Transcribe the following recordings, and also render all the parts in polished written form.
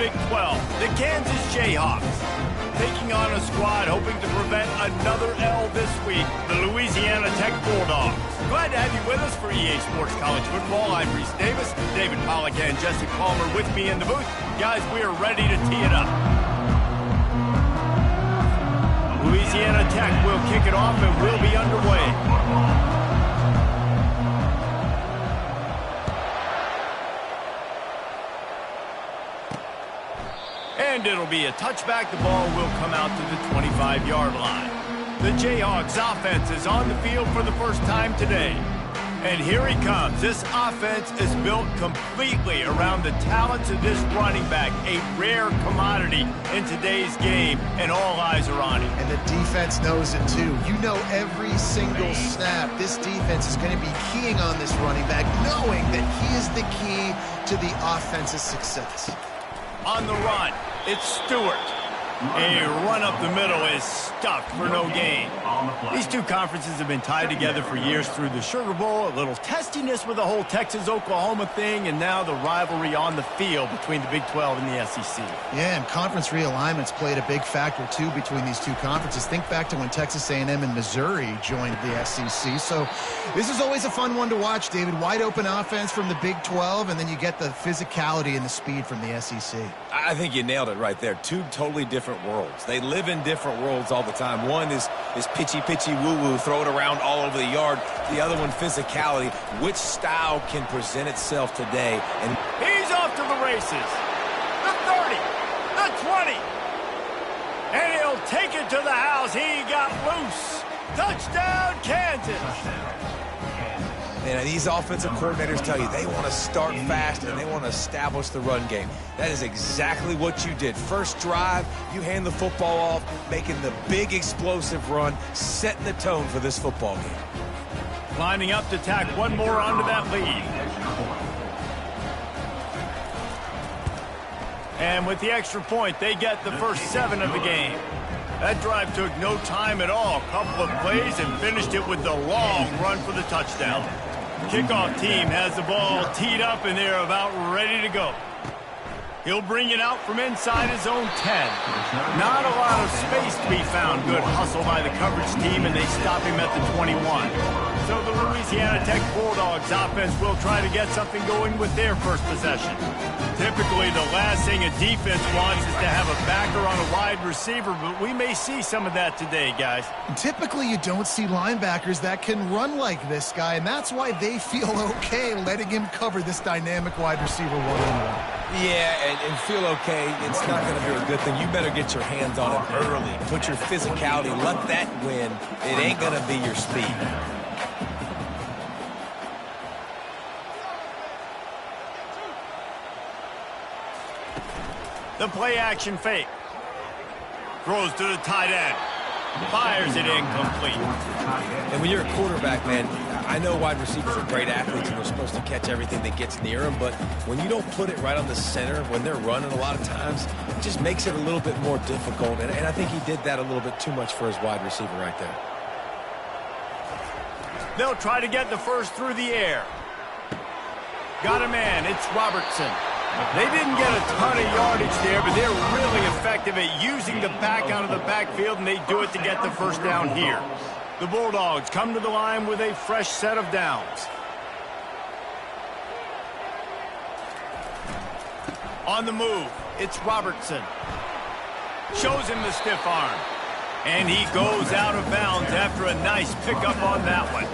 Big 12, the Kansas Jayhawks. Taking on a squad hoping to prevent another L this week, the Louisiana Tech Bulldogs. Glad to have you with us for EA Sports College Football. I'm Reese Davis, David Pollack and Jesse Palmer with me in the booth. Guys, we are ready to tee it up. Louisiana Tech will kick it off and we'll be underway. And it'll be a touchback. The ball will come out to the 25-yard line. The Jayhawks offense is on the field for the first time today. And here he comes. This offense is built completely around the talents of this running back, a rare commodity in today's game, and all eyes are on him. And the defense knows it too. You know every single snap, this defense is going to be keying on this running back, knowing that he is the key to the offense's success. On the run, it's Stewart. A run up the middle is stuffed for no gain. These two conferences have been tied together for years through the Sugar Bowl, a little testiness with the whole Texas-Oklahoma thing, and now the rivalry on the field between the Big 12 and the SEC. Yeah, and conference realignments played a big factor, too, between these two conferences. Think back to when Texas A&M and Missouri joined the SEC. So this is always a fun one to watch, David. Wide open offense from the Big 12, and then you get the physicality and the speed from the SEC. I think you nailed it right there. Two totally different worlds. They live in different worlds all the time. One is pitchy, woo-woo, throw it around all over the yard. The other one, physicality. Which style can present itself today? And he's off to the races. The 30, the 20. And he'll take it to the house. He got loose. Touchdown, Kansas. And these offensive coordinators tell you they want to start fast and they want to establish the run game. That is exactly what you did. First drive, you hand the football off, making the big explosive run, setting the tone for this football game. Lining up to tack one more onto that lead. And with the extra point, they get the first 7 of the game. That drive took no time at all. Couple of plays and finished it with the long run for the touchdown. Kickoff team has the ball teed up and they're about ready to go. He'll bring it out from inside his own 10. Not a lot of space to be found. Good hustle by the coverage team, and they stop him at the 21. So the Louisiana Tech Bulldogs offense will try to get something going with their first possession. Typically, the last thing a defense wants is to have a backer on a wide receiver, but we may see some of that today, guys. Typically, you don't see linebackers that can run like this guy, and that's why they feel okay letting him cover this dynamic wide receiver one-on-one. Yeah, and feel okay. It's not going to be a good thing. You better get your hands on him early. Put your physicality. Let that win. It ain't going to be your speed. The play action fake. Throws to the tight end. Fires it incomplete. And when you're a quarterback, man, I know wide receivers are great athletes and they're supposed to catch everything that gets near them, but when you don't put it right on the center, when they're running a lot of times, it just makes it a little bit more difficult. And I think he did that a little bit too much for his wide receiver right there. They'll try to get the first through the air. Got a man. It's Robertson. They didn't get a ton of yardage there, but they're really effective at using the back out of the backfield, and they do it to get the first down here. The Bulldogs come to the line with a fresh set of downs. On the move, it's Robertson. Shows him the stiff arm. And he goes out of bounds after a nice pickup on that one.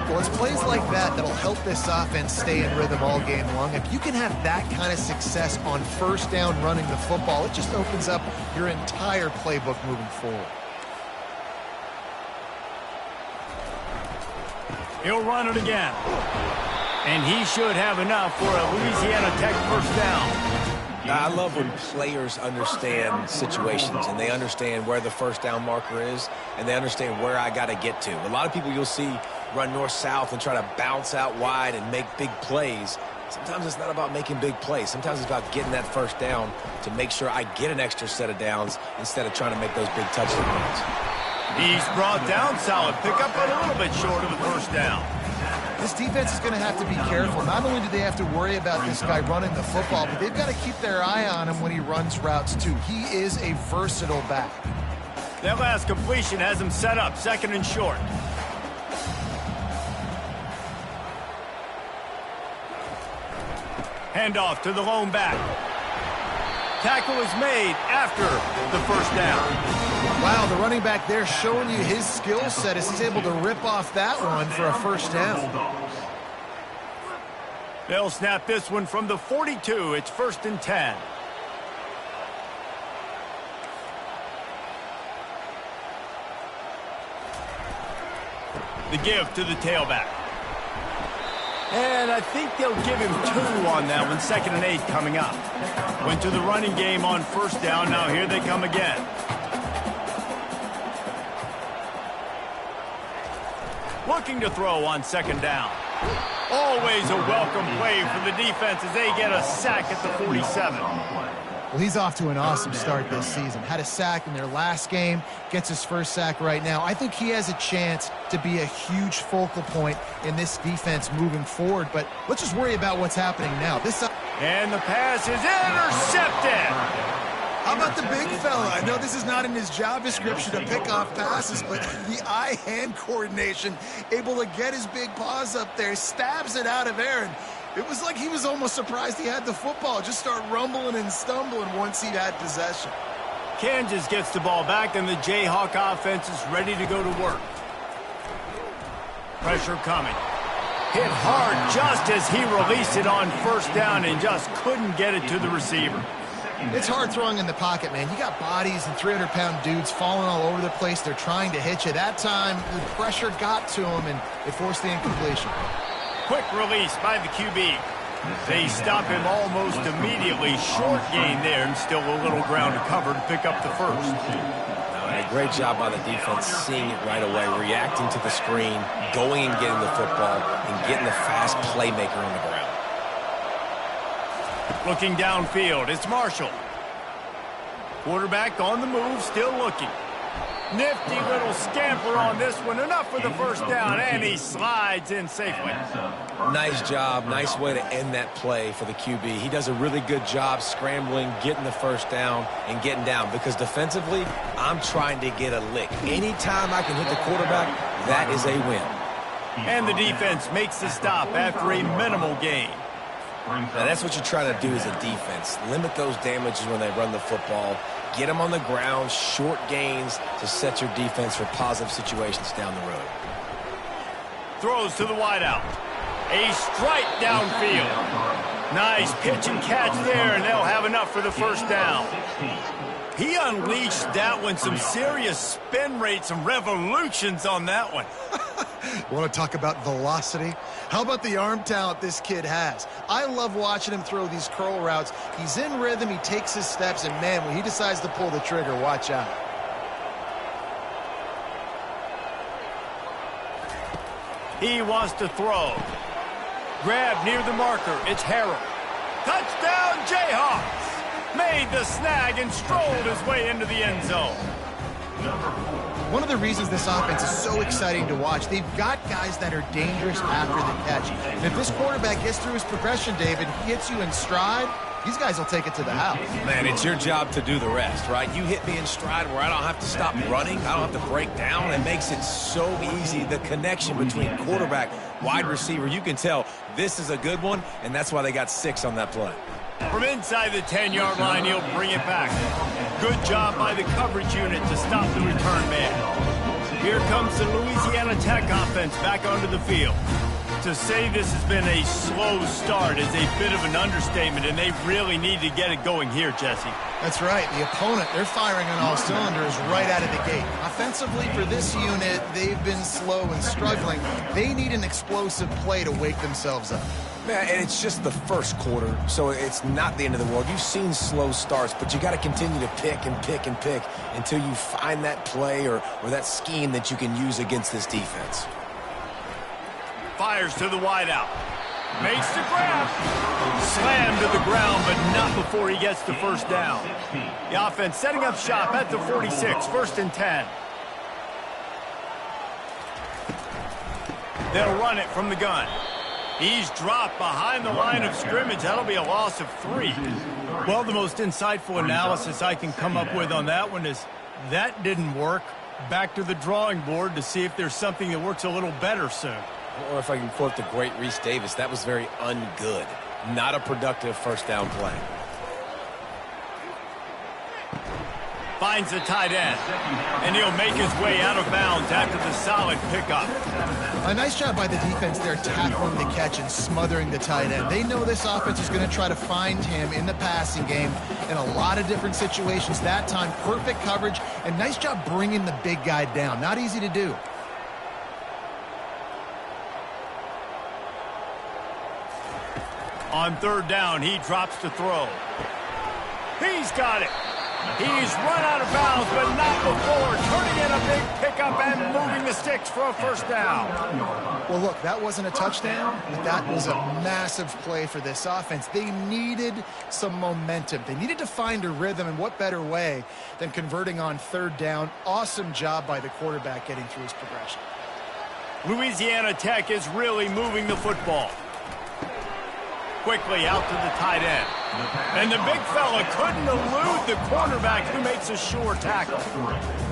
Well, it's plays like that that'll help this offense stay in rhythm all game long. If you can have that kind of success on first down running the football, it just opens up your entire playbook moving forward. He'll run it again. And he should have enough for a Louisiana Tech first down. I love when players understand situations and they understand where the first down marker is and they understand where I got to get to. A lot of people you'll see run north-south and try to bounce out wide and make big plays. Sometimes it's not about making big plays. Sometimes it's about getting that first down to make sure I get an extra set of downs instead of trying to make those big touchdown runs. He's brought down, solid pickup, but a little bit short of the first down. This defense is going to have to be careful. Not only do they have to worry about this guy running the football, but they've got to keep their eye on him when he runs routes too. He is a versatile back. That last completion has him set up, 2nd and short. Handoff to the lone back. Tackle is made after the first down. Wow, the running back there showing you his skill set as he's able to rip off that one for a first down. They'll snap this one from the 42. It's 1st and 10. The give to the tailback. And I think they'll give him 2 on that one. 2nd and 8 coming up. Went to the running game on 1st down. Now here they come again. Looking to throw on 2nd down. Always a welcome play for the defense as they get a sack at the 47. Well, he's off to an awesome start this season. Had a sack in their last game, gets his first sack right now. I think he has a chance to be a huge focal point in this defense moving forward, but let's just worry about what's happening now. And the pass is intercepted. How about the big fella? I know this is not in his job description to pick off passes, but the eye-hand coordination, able to get his big paws up there, stabs it out of air, and it was like he was almost surprised he had the football. Just start rumbling and stumbling once he had possession. Kansas gets the ball back, and the Jayhawk offense is ready to go to work. Pressure coming. Hit hard just as he released it on 1st down and just couldn't get it to the receiver. It's hard throwing in the pocket, man. You got bodies and 300-pound dudes falling all over the place. They're trying to hit you. That time, the pressure got to him, and it forced the incompletion. Quick release by the QB. They stop him almost immediately. Short gain there, and still a little ground to cover to pick up the first. A great job by the defense seeing it right away, reacting to the screen, going and getting the football, and getting the fast playmaker on the ground. Looking downfield, it's Marshall. Quarterback on the move, still looking. Nifty little scamper on this one. Enough for the first down, and he slides in safely. Nice job. Nice way to end that play for the QB. He does a really good job scrambling, getting the first down, and getting down. Because defensively, I'm trying to get a lick. Anytime I can hit the quarterback, that is a win. And the defense makes the stop after a minimal gain. Now, that's what you try to do as a defense. Limit those damages when they run the football. Get them on the ground, short gains to set your defense for positive situations down the road. Throws to the wideout. A strike downfield. Nice pitch and catch there, and they'll have enough for the first down. He unleashed that one. Some serious spin rate, some revolutions on that one. Want to talk about velocity? How about the arm talent this kid has? I love watching him throw these curl routes. He's in rhythm, he takes his steps, and man, when he decides to pull the trigger, watch out. He wants to throw. Grab near the marker. It's Harrell. Touchdown, Jayhawks! Made the snag and strolled his way into the end zone. One of the reasons this offense is so exciting to watch, they've got guys that are dangerous after the catch. And if this quarterback gets through his progression, David, he hits you in stride, these guys will take it to the house. Man, it's your job to do the rest, right? You hit me in stride where I don't have to stop running. I don't have to break down. It makes it so easy. The connection between quarterback, wide receiver, you can tell this is a good one, and that's why they got 6 on that play. From inside the 10-yard line, he'll bring it back. Good job by the coverage unit to stop the return man. Here comes the Louisiana Tech offense back onto the field. To say this has been a slow start is a bit of an understatement, and they really need to get it going here, Jesse. That's right. The opponent, they're firing on all cylinders right out of the gate. Offensively, for this unit, they've been slow and struggling. They need an explosive play to wake themselves up. Man, and it's just the first quarter, so it's not the end of the world. You've seen slow starts, but you got to continue to pick and pick and pick until you find that play or that scheme that you can use against this defense. Fires to the wideout. Makes the grab. Slammed to the ground, but not before he gets the first down. The offense setting up shop at the 46, 1st and 10. They'll run it from the gun. He's dropped behind the line of scrimmage. That'll be a loss of 3. Well, the most insightful analysis I can come up with on that one is that didn't work. Back to the drawing board to see if there's something that works a little better soon. Or if I can quote the great Reese Davis, that was very ungood. Not a productive first down play. Finds the tight end, and he'll make his way out of bounds after the solid pickup. A nice job by the defense there tackling the catch and smothering the tight end. They know this offense is going to try to find him in the passing game in a lot of different situations. That time, perfect coverage, and nice job bringing the big guy down. Not easy to do. On third down, he drops to throw. He's got it. He's run out of bounds, but not before turning in a big pickup and moving the sticks for a first down. Well, look, that wasn't a touchdown, but that was a massive play for this offense. They needed some momentum. They needed to find a rhythm, and what better way than converting on third down. Awesome job by the quarterback getting through his progression. Louisiana Tech is really moving the football. Quickly out to the tight end. And the big fella couldn't elude the quarterback who makes a sure tackle.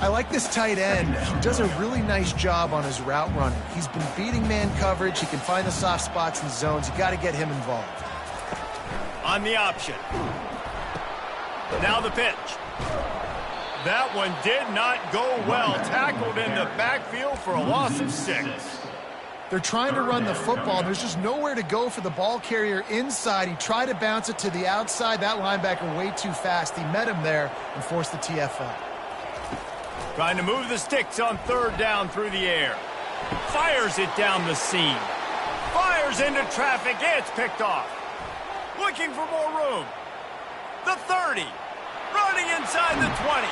I like this tight end. He does a really nice job on his route running. He's been beating man coverage. He can find the soft spots and zones. You got to get him involved. On the option. Now the pitch. That one did not go well. Tackled in the backfield for a loss of 6. They're trying to run the football. There's just nowhere to go for the ball carrier inside. He tried to bounce it to the outside. That linebacker way too fast. He met him there and forced the TFL. Trying to move the sticks on third down through the air. Fires it down the seam. Fires into traffic. It's picked off. Looking for more room. The 30. Running inside the 20.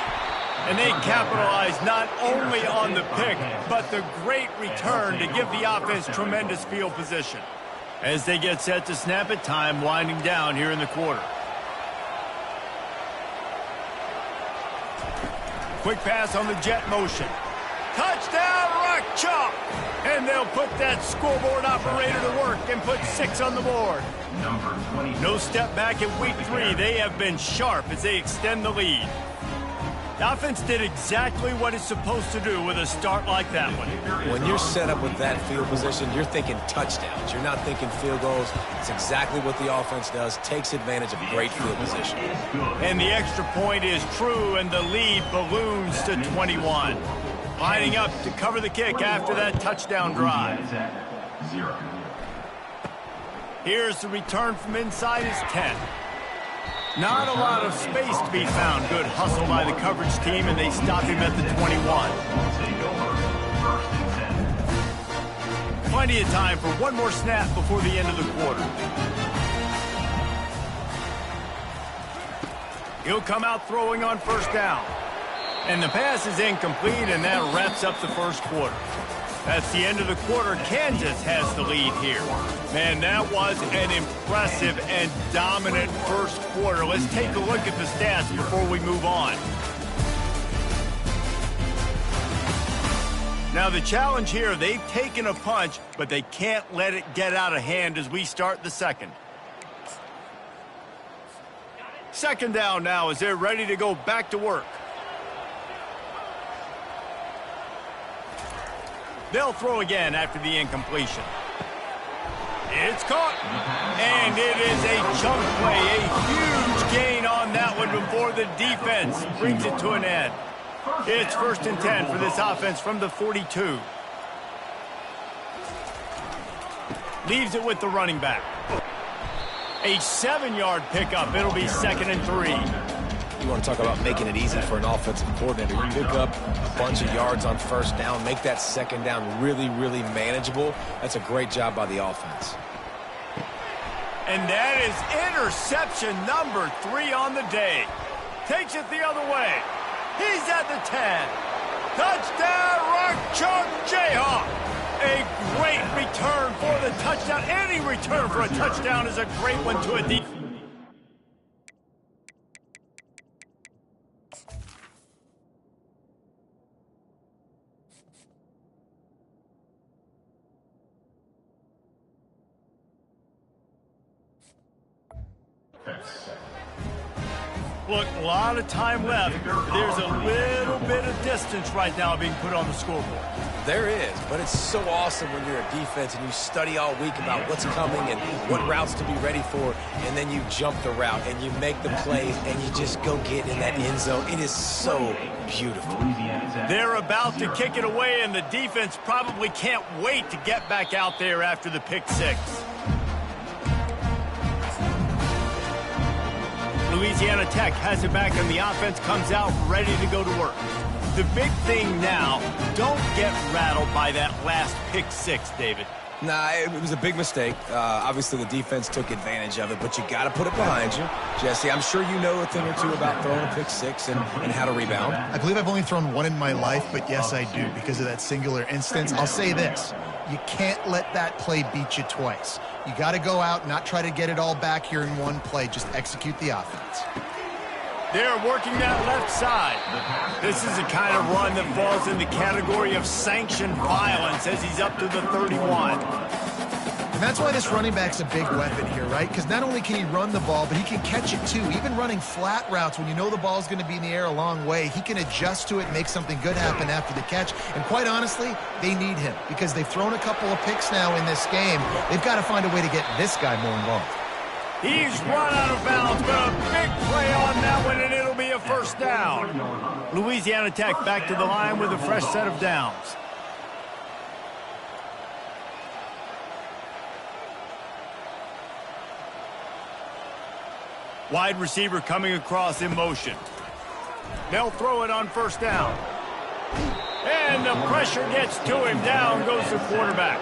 And they capitalize not only on the pick, but the great return to give the offense tremendous field position. As they get set to snap it, time winding down here in the quarter. Quick pass on the jet motion. Touchdown, Rock Chalk! And they'll put that scoreboard operator to work and put 6 on the board. No step back in week 3. They have been sharp as they extend the lead. The offense did exactly what it's supposed to do with a start like that one. When you're set up with that field position, you're thinking touchdowns. You're not thinking field goals. It's exactly what the offense does, takes advantage of great field position. And the extra point is true, and the lead balloons to 21. Lining up to cover the kick after that touchdown drive. Here's the return from inside his 10. Not a lot of space to be found. Good hustle by the coverage team, and they stop him at the 21. Plenty of time for one more snap before the end of the quarter. He'll come out throwing on first down. And the pass is incomplete, and that wraps up the first quarter. That's the end of the quarter. Kansas has the lead here. Man, that was an impressive and dominant first quarter. Let's take a look at the stats before we move on. Now, the challenge here, they've taken a punch, but they can't let it get out of hand as we start the second. Second down now as they're ready to go back to work. They'll throw again after the incompletion. It's caught. And it is a chunk play, a huge gain on that one before the defense brings it to an end. It's 1st and 10 for this offense from the 42. Leaves it with the running back. A 7-yard pickup. It'll be 2nd and 3. You want to talk about making it easy for an offensive coordinator. You pick up a bunch of yards on first down, make that second down really, really manageable. That's a great job by the offense. And that is interception number 3 on the day. Takes it the other way. He's at the 10. Touchdown, Rock Chalk Jayhawk. A great return for the touchdown. Any return for a touchdown is a great one to a defense. Look, a lot of time left. There's a little bit of distance right now being put on the scoreboard. There is, but it's so awesome when you're a defense and you study all week about what's coming and what routes to be ready for, and then you jump the route and you make the plays and you just go get in that end zone. It is so beautiful. They're about to kick it away, and the defense probably can't wait to get back out there after the pick six. Louisiana Tech has it back, and the offense comes out ready to go to work. The big thing now, don't get rattled by that last pick six, David. Nah, it was a big mistake. Obviously, the defense took advantage of it, but you got to put it behind you. Jesse, I'm sure you know a thing or two about throwing a pick six and how to rebound. I believe I've only thrown one in my life, but yes, I do because of that singular instance. I'll say this. You can't let that play beat you twice. You got to go out, not try to get it all back here in one play. Just execute the offense. They're working that left side. This is the kind of run that falls in the category of sanctioned violence as he's up to the 31. And that's why this running back's a big weapon here, right? Because not only can he run the ball, but he can catch it too. Even running flat routes when you know the ball's going to be in the air a long way, he can adjust to it, make something good happen after the catch. And quite honestly, they need him because they've thrown a couple of picks now in this game. They've got to find a way to get this guy more involved. He's run out of bounds, but a big play on that one, and it'll be a first down. Louisiana Tech back to the line with a fresh set of downs. Wide receiver coming across in motion. They'll throw it on first down. And the pressure gets to him. Down goes the quarterback.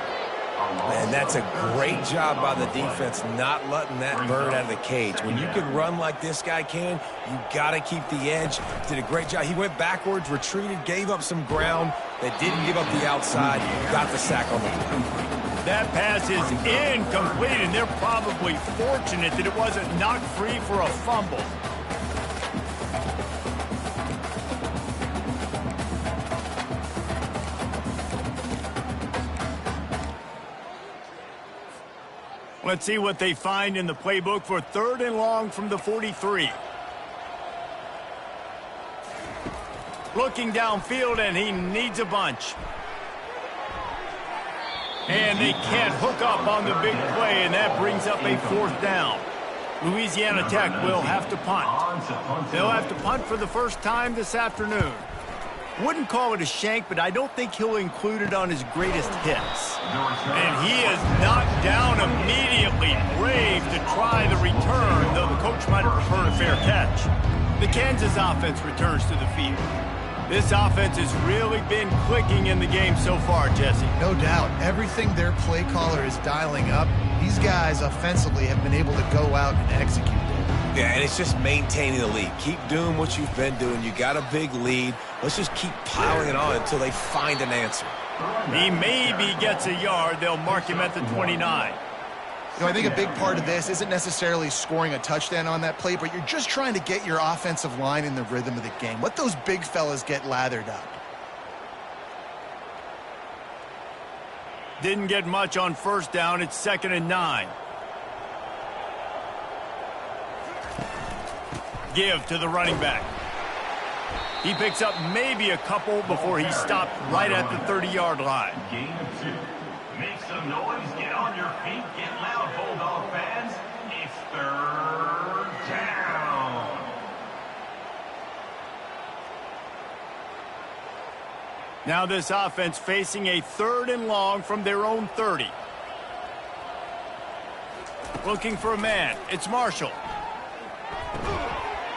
And that's a great job by the defense not letting that bird out of the cage. When you can run like this guy can, you got to keep the edge. Did a great job. He went backwards, retreated, gave up some ground. They didn't give up the outside. Got the sack on the play. That pass is incomplete, and they're probably fortunate that it wasn't knocked free for a fumble. Let's see what they find in the playbook for 3rd and long from the 43. Looking downfield, and he needs a bunch. And they can't hook up on the big play, and that brings up a 4th down. Louisiana Tech will have to punt. They'll have to punt for the first time this afternoon. Wouldn't call it a shank, but I don't think he'll include it on his greatest hits. And he is knocked down immediately. Brave to try the return, though the coach might have preferred a fair catch. The Kansas offense returns to the field. This offense has really been clicking in the game so far, Jesse. No doubt. Everything their play caller is dialing up, these guys offensively have been able to go out and execute. Yeah, and it's just maintaining the lead. Keep doing what you've been doing. You got a big lead. Let's just keep piling it on until they find an answer. He maybe gets a yard. They'll mark him at the 29. You know, I think a big part of this isn't necessarily scoring a touchdown on that play, but you're just trying to get your offensive line in the rhythm of the game. Let those big fellas get lathered up. Didn't get much on first down. It's 2nd and 9. Give to the running back. He picks up maybe a couple before he stopped right at the 30-yard line. Gain of 2. Make some noise. Get on your feet. Get loud, Bulldog fans. It's 3rd down. Now this offense facing a 3rd and long from their own 30. Looking for a man. It's Marshall.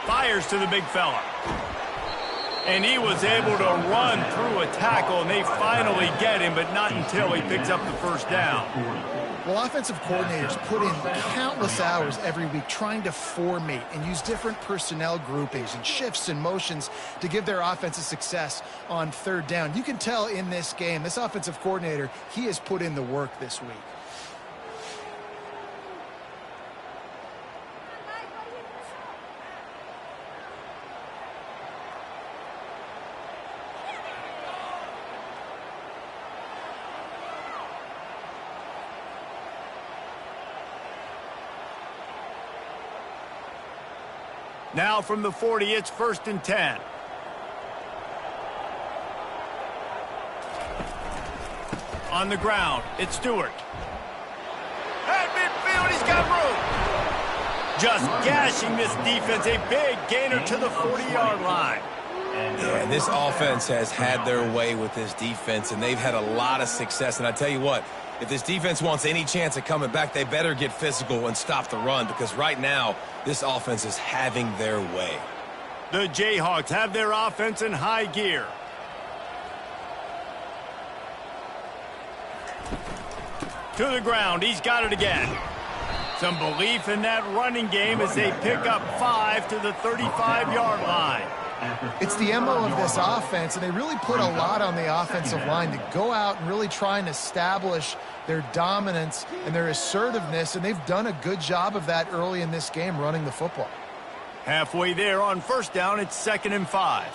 Fires to the big fella. And he was able to run through a tackle, and they finally get him, but not until he picks up the first down. Well, offensive coordinators put in countless hours every week trying to formate and use different personnel groupings and shifts and motions to give their offensive success on 3rd down. You can tell in this game, this offensive coordinator, he has put in the work this week. Now from the 40, it's 1st and 10. On the ground, it's Stewart. At midfield, he's got room. Just gashing this defense, a big gainer to the 40-yard line. Yeah, this offense has had their way with this defense, and they've had a lot of success. And I tell you what, if this defense wants any chance of coming back, they better get physical and stop the run, because right now, this offense is having their way. The Jayhawks have their offense in high gear. To the ground, he's got it again. Some belief in that running game as they pick up 5 to the 35-yard line. It's the MO of this offense, and they really put a lot on the offensive line to go out and really try and establish their dominance and their assertiveness, and they've done a good job of that early in this game running the football. Halfway there on 1st down, it's 2nd and 5.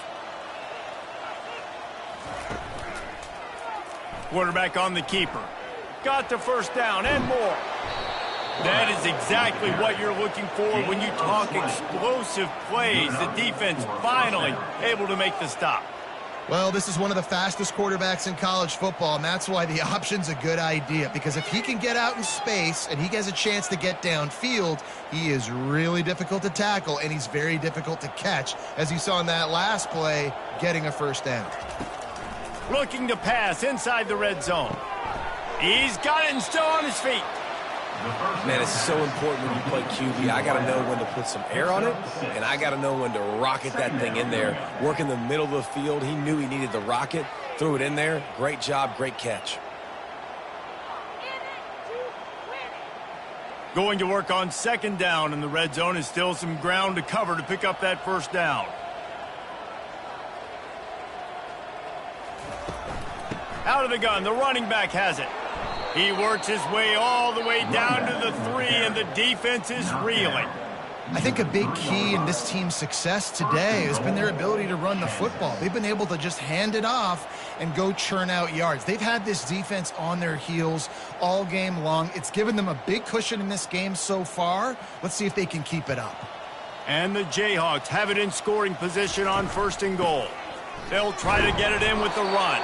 Quarterback on the keeper. Got the 1st down and more. That is exactly what you're looking for when you talk explosive plays. The defense finally able to make the stop. Well, this is one of the fastest quarterbacks in college football, and that's why the option's a good idea, because if he can get out in space and he has a chance to get downfield, he is really difficult to tackle, and he's very difficult to catch, as you saw in that last play, getting a 1st down. Looking to pass inside the red zone. He's got it and still on his feet. Man, it's so important when you play QB. I got to know when to put some air on it, and I got to know when to rocket that thing in there. Work in the middle of the field. He knew he needed the rocket. Threw it in there. Great job, great catch. Going to work on 2nd down in the red zone is still some ground to cover to pick up that 1st down. Out of the gun, the running back has it. He works his way all the way down to the 3, and the defense is reeling. I think a big key in this team's success today has been their ability to run the football. They've been able to just hand it off and go churn out yards. They've had this defense on their heels all game long. It's given them a big cushion in this game so far. Let's see if they can keep it up. And the Jayhawks have it in scoring position on 1st and goal. They'll try to get it in with the run.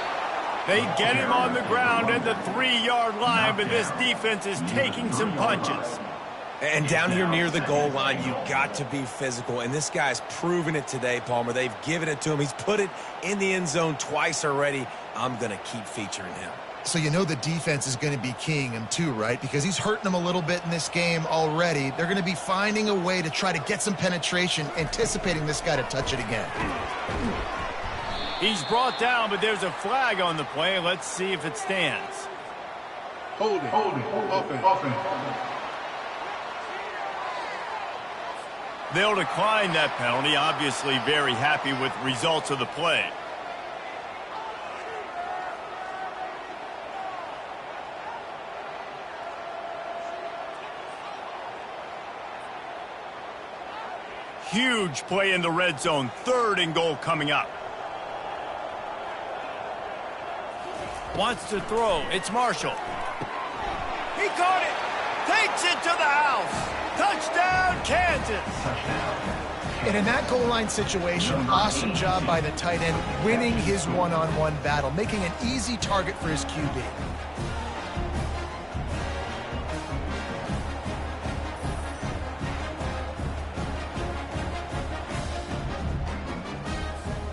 They get him on the ground at the 3-yard line, but this defense is taking some punches. And down here near the goal line, you got to be physical. And this guy's proven it today, Palmer. They've given it to him. He's put it in the end zone twice already. I'm going to keep featuring him. So you know the defense is going to be keying him too, right? Because he's hurting them a little bit in this game already. They're going to be finding a way to try to get some penetration, anticipating this guy to touch it again. He's brought down, but there's a flag on the play. Let's see if it stands. Hold it. Offense. They'll decline that penalty, obviously very happy with the results of the play. Huge play in the red zone. 3rd and goal coming up. Wants to throw. It's Marshall. He caught it. Takes it to the house. Touchdown, Kansas. And in that goal line situation, awesome job by the tight end, winning his one-on-one battle, making an easy target for his QB.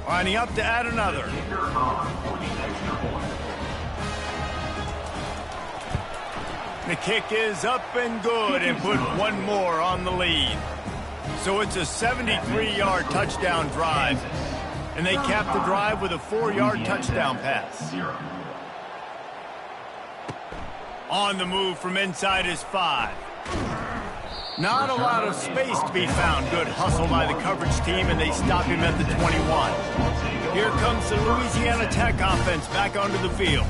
Lining up to add another. The kick is up and good and put one more on the lead. So it's a 73-yard touchdown drive. And they cap the drive with a 4-yard touchdown pass. On the move from inside his 5. Not a lot of space to be found. Good hustle by the coverage team, and they stop him at the 21. Here comes the Louisiana Tech offense back onto the field.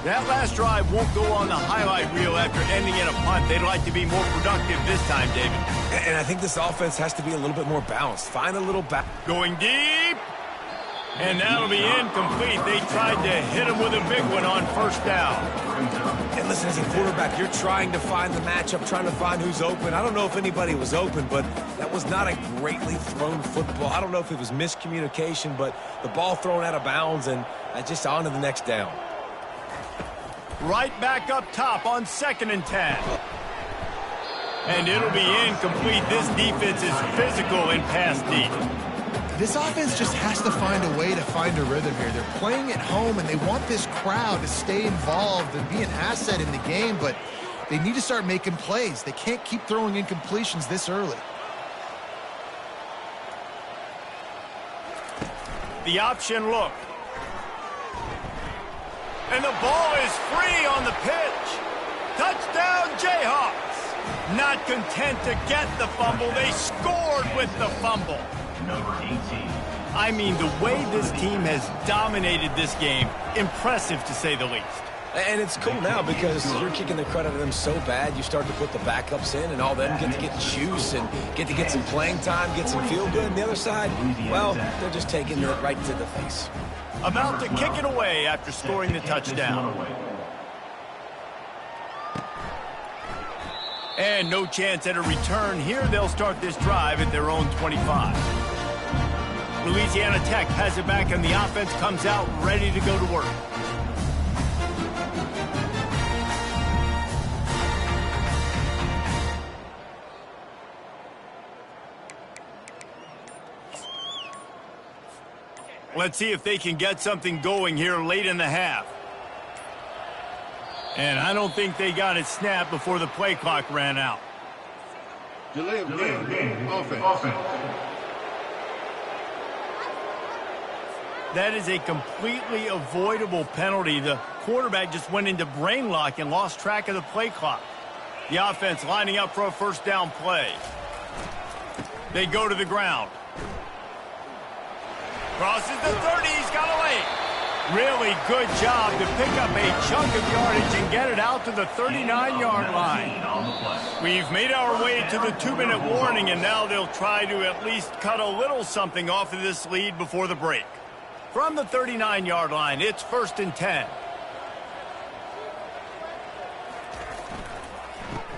That last drive won't go on the highlight reel after ending in a punt. They'd like to be more productive this time, David. And I think this offense has to be a little bit more balanced. Find a little back. Going deep. And that'll be incomplete. They tried to hit him with a big one on first down. And listen, as a quarterback, you're trying to find the matchup, trying to find who's open. I don't know if anybody was open, but that was not a greatly thrown football. I don't know if it was miscommunication, but the ball thrown out of bounds and just on to the next down. Right back up top on 2nd and 10. And it'll be incomplete. This defense is physical in pass deep. This offense just has to find a way to find a rhythm here. They're playing at home, and they want this crowd to stay involved and be an asset in the game, but they need to start making plays. They can't keep throwing incompletions this early. The option look. And the ball is free on the pitch. Touchdown, Jayhawks. Not content to get the fumble, they scored with the fumble. Number 18. I mean, the way this team has dominated this game, impressive to say the least. And it's cool now because you're kicking the crud out of them so bad, you start to put the backups in, and all them get to get juice and get to get some playing time, get some feel good. And the other side, well, they're just taking it right to the face. About to kick it away after scoring the touchdown. And no chance at a return here. They'll start this drive at their own 25. Louisiana Tech has it back, and the offense comes out ready to go to work. Let's see if they can get something going here late in the half. And I don't think they got it snapped before the play clock ran out. Delay of game. Offense. That is a completely avoidable penalty. The quarterback just went into brain lock and lost track of the play clock. The offense lining up for a first down play. They go to the ground. Crosses the 30, he's got a lane. Really good job to pick up a chunk of yardage and get it out to the 39-yard line. We've made our way to the 2-minute warning, and now they'll try to at least cut a little something off of this lead before the break. From the 39-yard line, it's 1st and 10.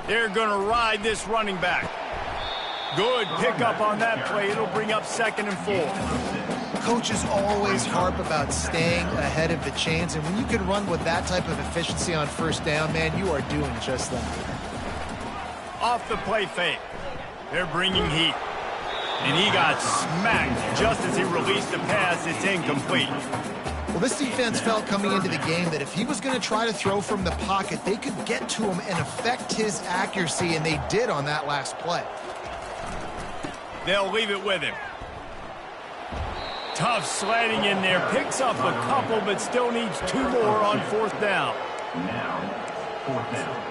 They're going to ride this running back. Good pickup on that play. It'll bring up 2nd and 4. Coaches always harp about staying ahead of the chains, and when you can run with that type of efficiency on first down, man, you are doing just that. Off the play fake. They're bringing heat. And he got smacked just as he released the pass. It's incomplete. Well, this defense felt coming into the game that if he was going to try to throw from the pocket, they could get to him and affect his accuracy, and they did on that last play. They'll leave it with him. Tough sledding in there. Picks up a couple, but still needs 2 more on 4th down. Now, 4th down.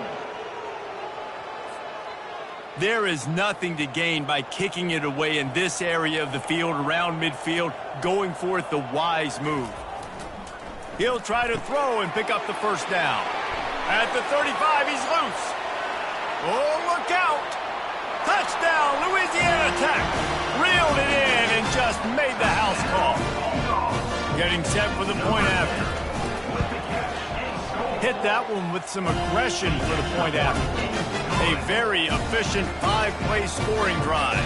There is nothing to gain by kicking it away in this area of the field, around midfield, going for it the wise move. He'll try to throw and pick up the first down. At the 35, he's loose. Oh, look out! Touchdown, Louisiana Tech. Reeled it in and just made the house call. Getting set for the point after. Hit that one with some aggression for the point after. A very efficient 5-play scoring drive.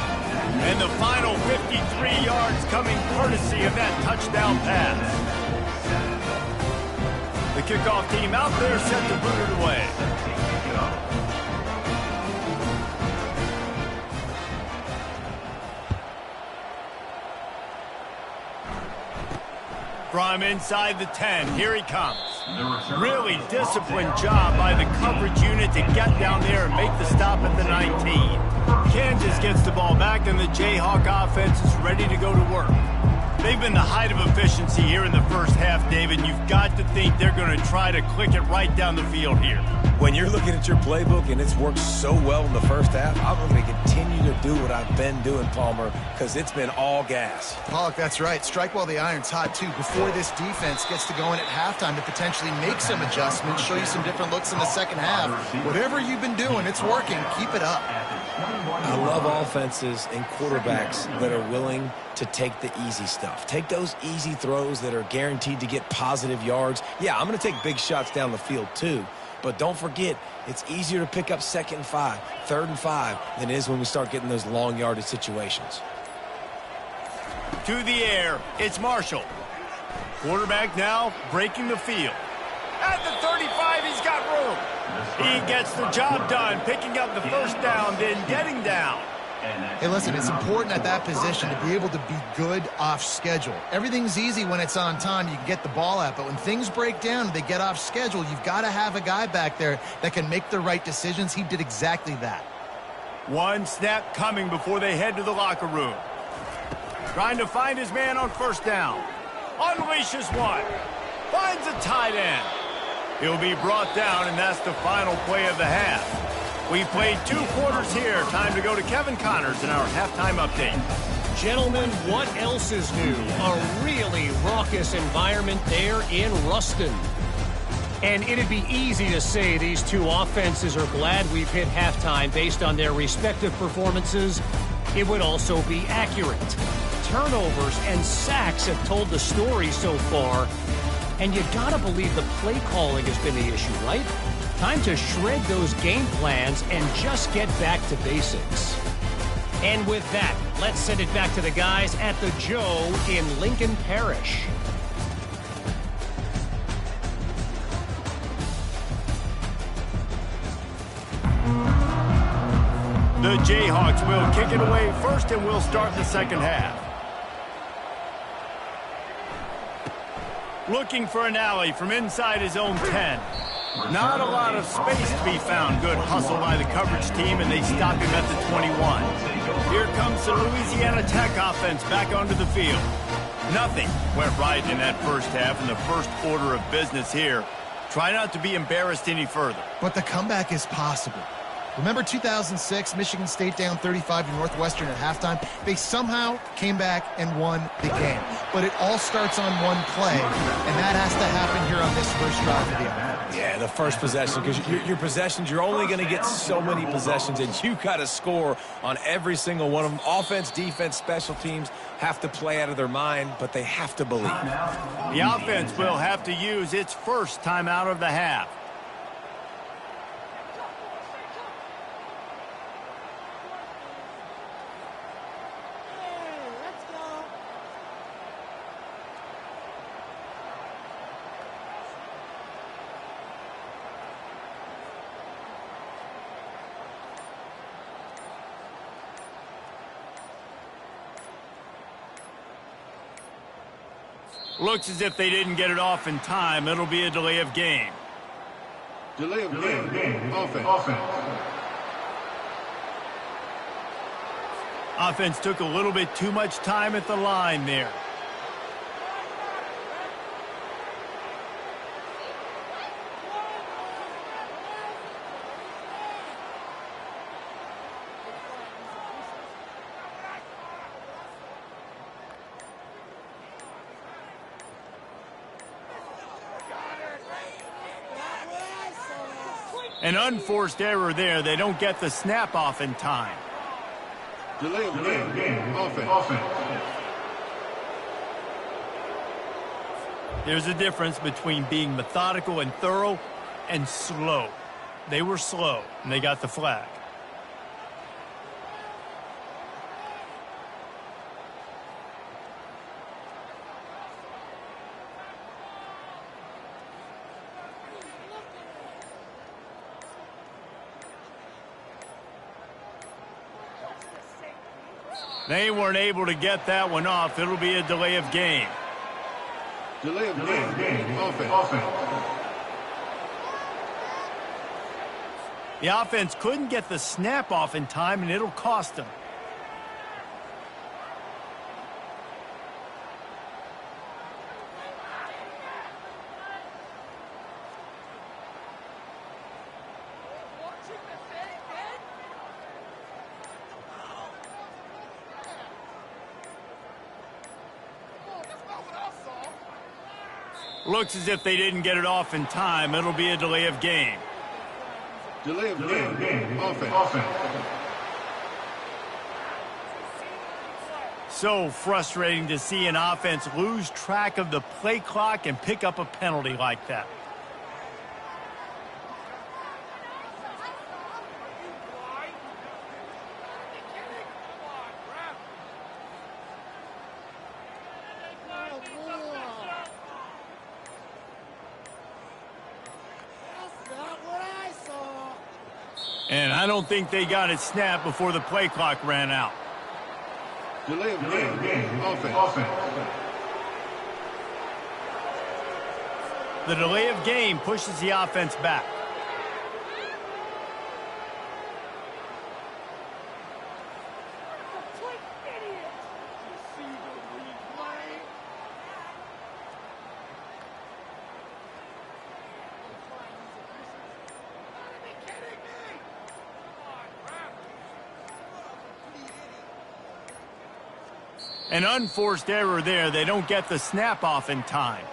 And the final 53 yards coming courtesy of that touchdown pass. The kickoff team out there set to boot it away. From inside the 10, here he comes. Really disciplined job by the coverage unit to get down there and make the stop at the 19. Kansas gets the ball back, and the Jayhawk offense is ready to go to work. They've been the height of efficiency here in the first half, David. You've got to think they're going to try to click it right down the field here. When you're looking at your playbook and it's worked so well in the first half, I'm going to continue to do what I've been doing, Palmer, because it's been all gas. Pollock, that's right. Strike while the iron's hot, too, before this defense gets to go in at halftime to potentially make some adjustments, show you some different looks in the second half. Whatever you've been doing, it's working. Keep it up. I love offenses and quarterbacks that are willing to take the easy stuff. Take those easy throws that are guaranteed to get positive yards. Yeah, I'm going to take big shots down the field too. But don't forget, it's easier to pick up 2nd and 5, 3rd and 5 than it is when we start getting those long yardage situations. To the air, it's Marshall. Quarterback now breaking the field. At the 35, he's got room. He gets the job done, picking up the first down, then getting down. Hey, listen, it's important at that position to be able to be good off schedule. Everything's easy when it's on time. You can get the ball out, but when things break down and they get off schedule, you've got to have a guy back there that can make the right decisions. He did exactly that. One snap coming before they head to the locker room. Trying to find his man on first down. Unleashes one. Finds a tight end. He'll be brought down, and that's the final play of the half. We played 2 quarters here. Time to go to Kevin Connors in our halftime update. Gentlemen, what else is new? A really raucous environment there in Ruston. And it'd be easy to say these two offenses are glad we've hit halftime based on their respective performances. It would also be accurate. Turnovers and sacks have told the story so far. And you gotta believe the play calling has been the issue, right? Time to shred those game plans and just get back to basics. And with that, let's send it back to the guys at the Joe in Lincoln Parish. The Jayhawks will kick it away first, and we'll start the second half. Looking for an alley from inside his own 10. Not a lot of space to be found. Good hustle by the coverage team, and they stop him at the 21. Here comes the Louisiana Tech offense back onto the field. Nothing went right in that first half, and the first order of business here. Try not to be embarrassed any further. But the comeback is possible. Remember 2006, Michigan State down 35 to Northwestern at halftime? They somehow came back and won the game. But it all starts on one play, and that has to happen here on this first drive of the offense. Yeah, the first possession, because your possessions, you're only going to get so many possessions, and you got to score on every single one of them. Offense, defense, special teams have to play out of their mind, but they have to believe. The offense will have to use its first timeout of the half. Looks as if they didn't get it off in time. It'll be a delay of game. Delay of game. Offense. Offense took a little bit too much time at the line there. An unforced error there. They don't get the snap off in time. Delay of game. Offense. There's a difference between being methodical and thorough and slow. They were slow, and they got the flag. They weren't able to get that one off. It'll be a delay of game. Delay of game. Offense. The offense couldn't get the snap off in time, and it'll cost them. Looks as if they didn't get it off in time. It'll be a delay of game. Delay of game. Offense. So frustrating to see an offense lose track of the play clock and pick up a penalty like that. And I don't think they got it snapped before the play clock ran out. Delay of game. Offense. The delay of game pushes the offense back. An unforced error there. They don't get the snap off in time.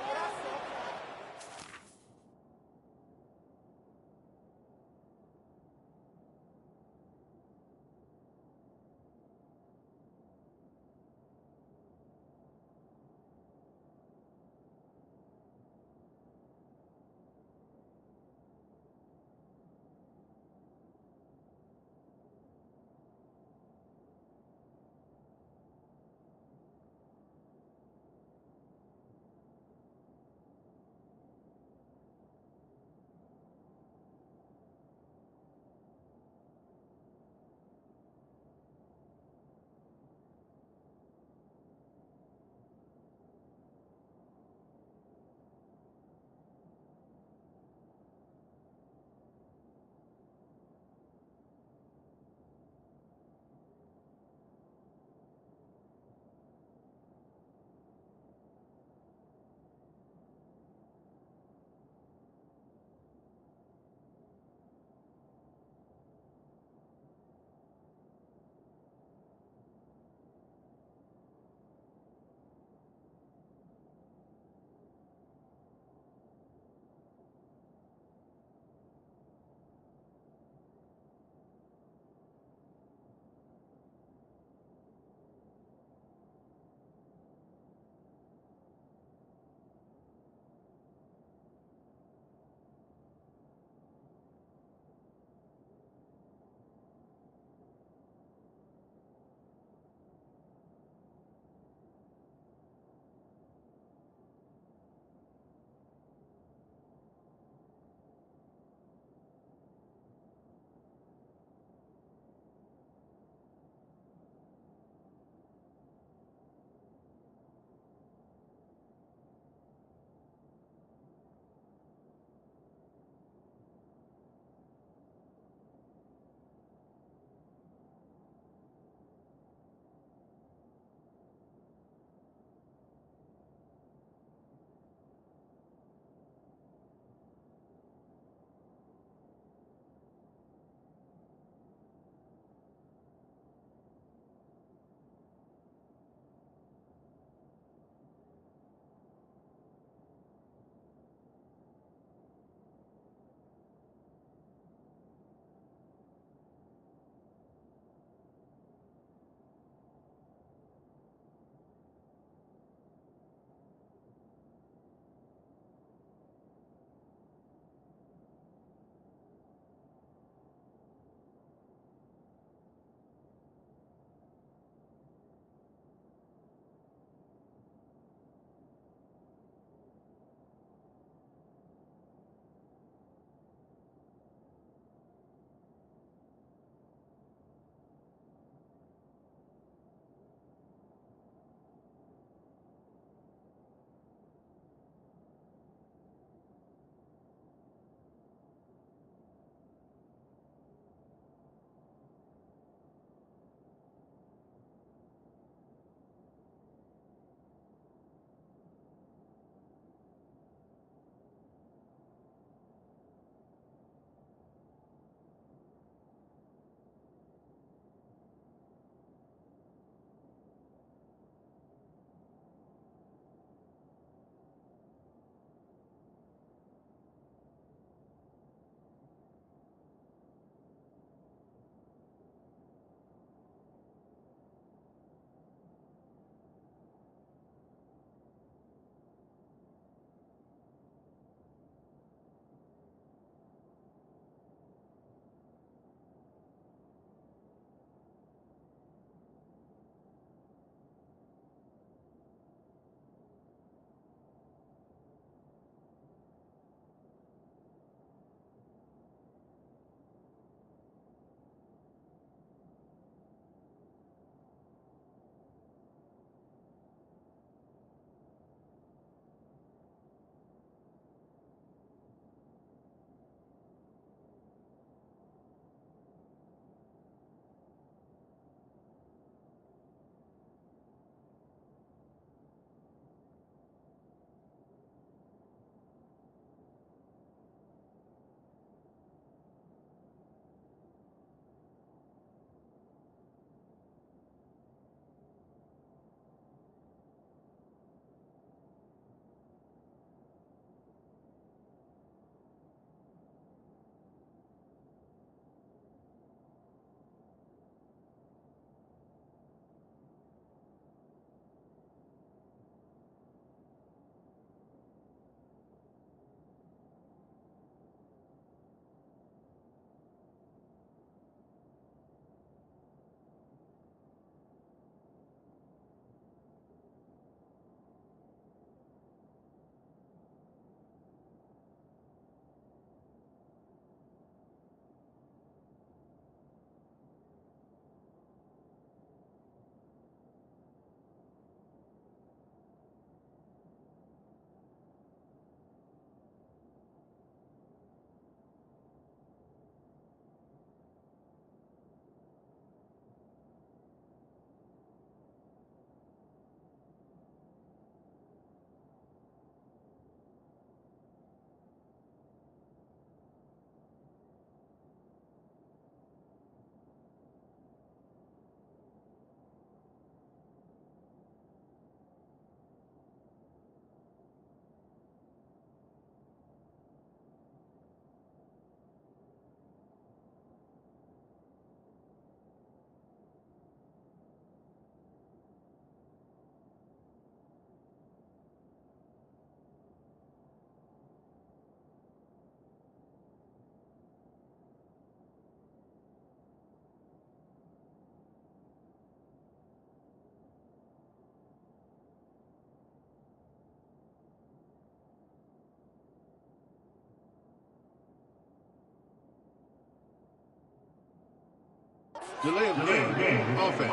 Delay of game. Offense.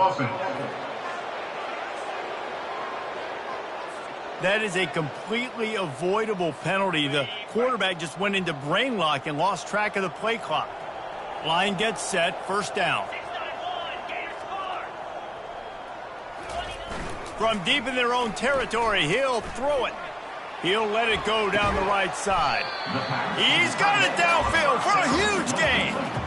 That is a completely avoidable penalty. The quarterback just went into brain lock and lost track of the play clock. Line gets set, first down. From deep in their own territory, he'll throw it. He'll let it go down the right side. He's got it downfield for a huge gain.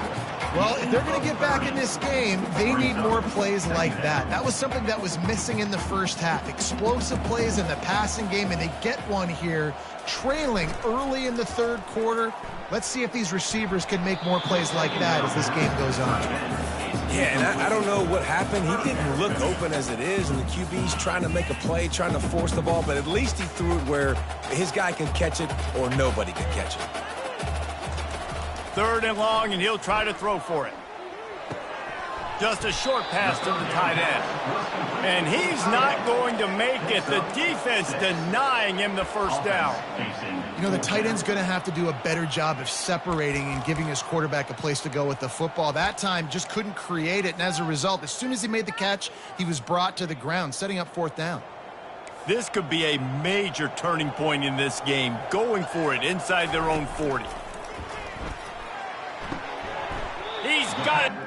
Well, if they're going to get back in this game, they need more plays like that. That was something that was missing in the first half. Explosive plays in the passing game, and they get one here, trailing early in the third quarter. Let's see if these receivers can make more plays like that as this game goes on. Yeah, and I don't know what happened. He didn't look open as it is, and the QB's trying to make a play, trying to force the ball, but at least he threw it where his guy can catch it or nobody can catch it. Third and long, and he'll try to throw for it. Just a short pass to the tight end. And he's not going to make it. The defense denying him the first down. You know, the tight end's going to have to do a better job of separating and giving his quarterback a place to go with the football. That time just couldn't create it, and as a result, as soon as he made the catch, he was brought to the ground, setting up fourth down. This could be a major turning point in this game, going for it inside their own 40. He's got it.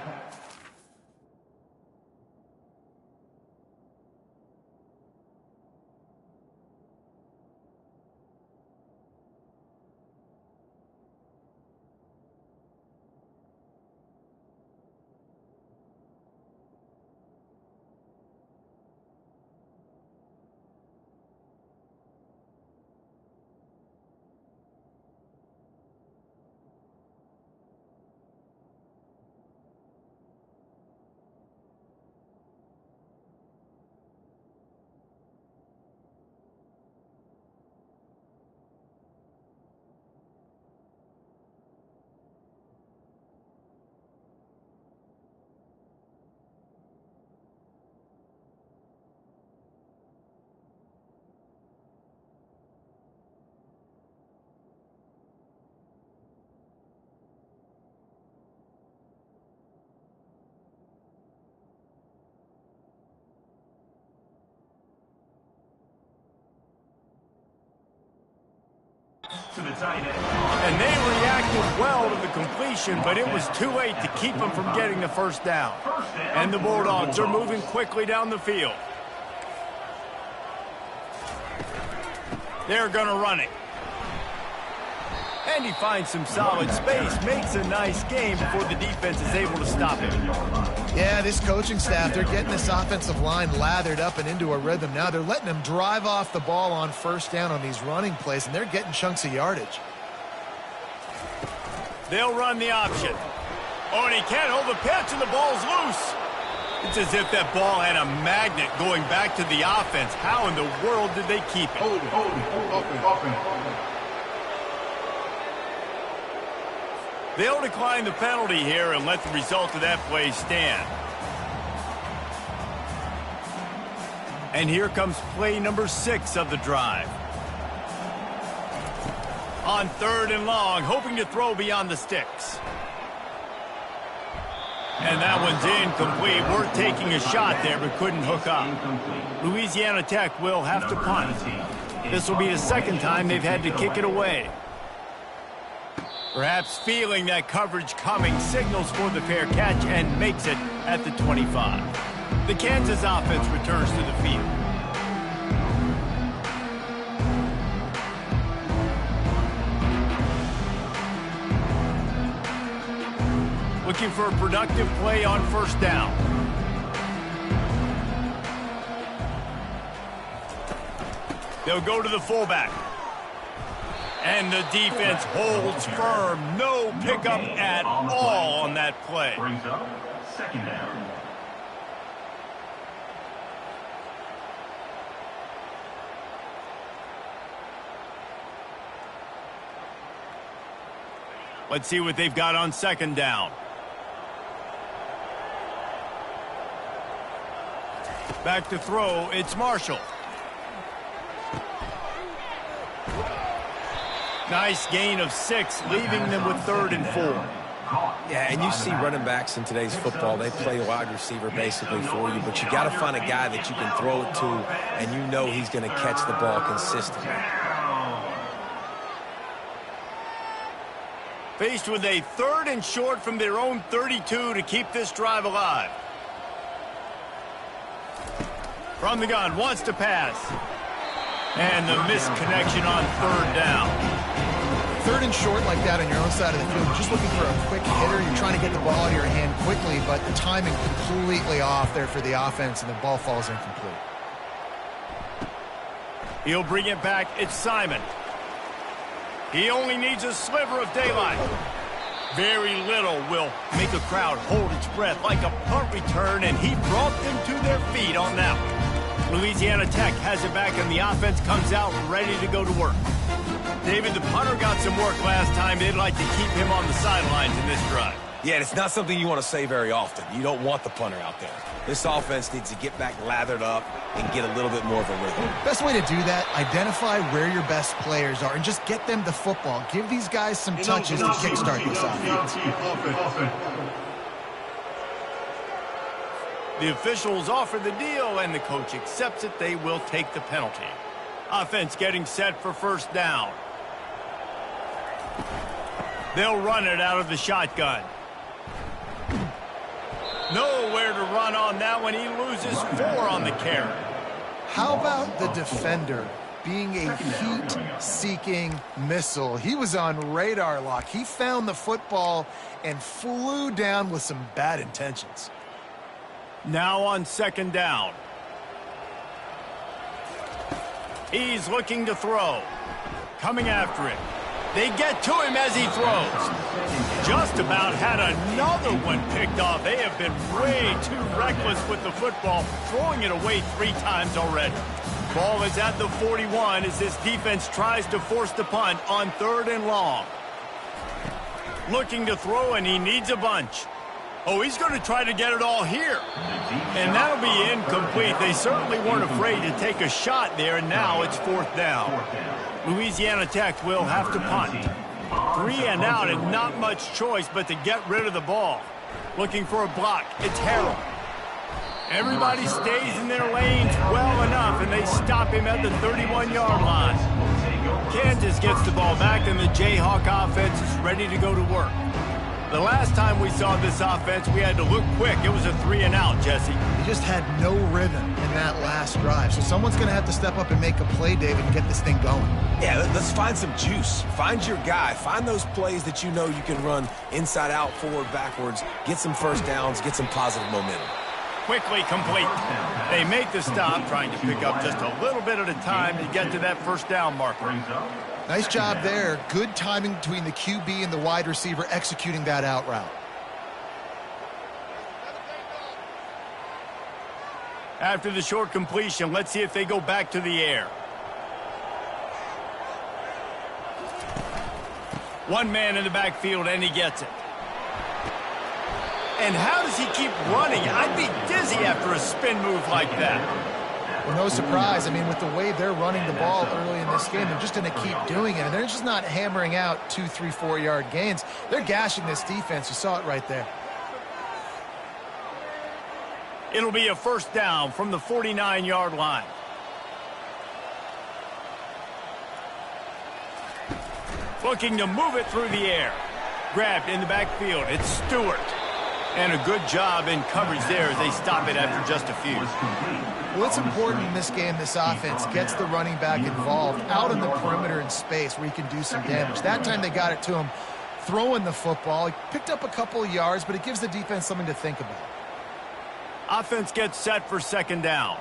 To the tight end. And they reacted well to the completion, but it was too late to keep them from getting the first down. And the Bulldogs are moving quickly down the field. They're going to run it. And he finds some solid space, makes a nice game before the defense is able to stop him. Yeah, this coaching staff, they're getting this offensive line lathered up and into a rhythm now. They're letting them drive off the ball on first down on these running plays, and they're getting chunks of yardage. They'll run the option. Oh, and he can't hold the pitch, and the ball's loose. It's as if that ball had a magnet going back to the offense. How in the world did they keep it? Offense. They'll decline the penalty here and let the result of that play stand. And here comes play number 6 of the drive. On third and long, hoping to throw beyond the sticks. And that one's incomplete. We're taking a shot there, but couldn't hook up. Louisiana Tech will have to punt. This will be the second time they've had to kick it away. Perhaps feeling that coverage coming, signals for the fair catch and makes it at the 25. The Kansas offense returns to the field. Looking for a productive play on first down. They'll go to the fullback. And the defense holds firm. No pickup at all on that play. Brings up second down. Let's see what they've got on second down. Back to throw, it's Marshall. Nice gain of 6, leaving them with 3rd and 4. Yeah, and you see running backs in today's football, they play wide receiver basically for you, but you got to find a guy that you can throw it to, and you know he's going to catch the ball consistently. Faced with a 3rd and short from their own 32 to keep this drive alive. From the gun, wants to pass. And the missed connection on 3rd down. 3rd and short like that on your own side of the field. You're just looking for a quick hitter. You're trying to get the ball out of your hand quickly, but the timing completely off there for the offense, and the ball falls incomplete. He'll bring it back. It's Simon. He only needs a sliver of daylight. Very little will make a crowd hold its breath like a punt return, and he brought them to their feet on that one. Louisiana Tech has it back, and the offense comes out ready to go to work. David, the punter got some work last time. They'd like to keep him on the sidelines in this drive. Yeah, and it's not something you want to say very often. You don't want the punter out there. This offense needs to get back lathered up and get a little bit more of a rhythm. Best way to do that, identify where your best players are and just get them the football. Give these guys some touches to kickstart this offense. The officials offer the deal, and the coach accepts it. They will take the penalty. Offense getting set for 1st down. They'll run it out of the shotgun. Nowhere to run on that one. He loses 4 on the carry. How about the defender being a heat-seeking missile? He was on radar lock. He found the football and flew down with some bad intentions. Now on 2nd down. He's looking to throw. Coming after it. They get to him as he throws. Just about had another one picked off. They have been way too reckless with the football, throwing it away 3 times already. Ball is at the 41 as this defense tries to force the punt on 3rd and long. Looking to throw, and he needs a bunch. Oh, he's going to try to get it all here. And that'll be incomplete. They certainly weren't afraid to take a shot there, and now it's 4th down. Louisiana Tech will have to punt. 3 and out, and not much choice but to get rid of the ball. Looking for a block. It's Harrell. Everybody stays in their lanes well enough, and they stop him at the 31-yard line. Kansas gets the ball back, and the Jayhawk offense is ready to go to work. The last time we saw this offense, we had to look quick. It was a 3 and out, Jesse. He just had no rhythm in that last drive. So someone's going to have to step up and make a play, David, and get this thing going. Yeah, let's find some juice. Find your guy. Find those plays that you know you can run inside out, forward, backwards. Get some 1st downs. Get some positive momentum. Quickly complete. They make the stop, trying to pick up just a little bit at a time to get to that 1st down marker. Nice job there. Good timing between the QB and the wide receiver executing that out route. After the short completion, let's see if they go back to the air. One man in the backfield, and he gets it. And how does he keep running? I'd be dizzy after a spin move like that. Well, no surprise. I mean, with the way they're running the ball early in this game, they're just going to keep doing it. And they're just not hammering out 2, 3, 4-yard gains. They're gashing this defense. You saw it right there. It'll be a 1st down from the 49-yard line. Looking to move it through the air. Grabbed in the backfield. It's Stewart. And a good job in coverage there as they stop it after just a few. Well, it's important in this game, this offense gets the running back involved out in the perimeter in space where he can do some damage. That time they got it to him throwing the football. He picked up a couple of yards, but it gives the defense something to think about. Offense gets set for 2nd down.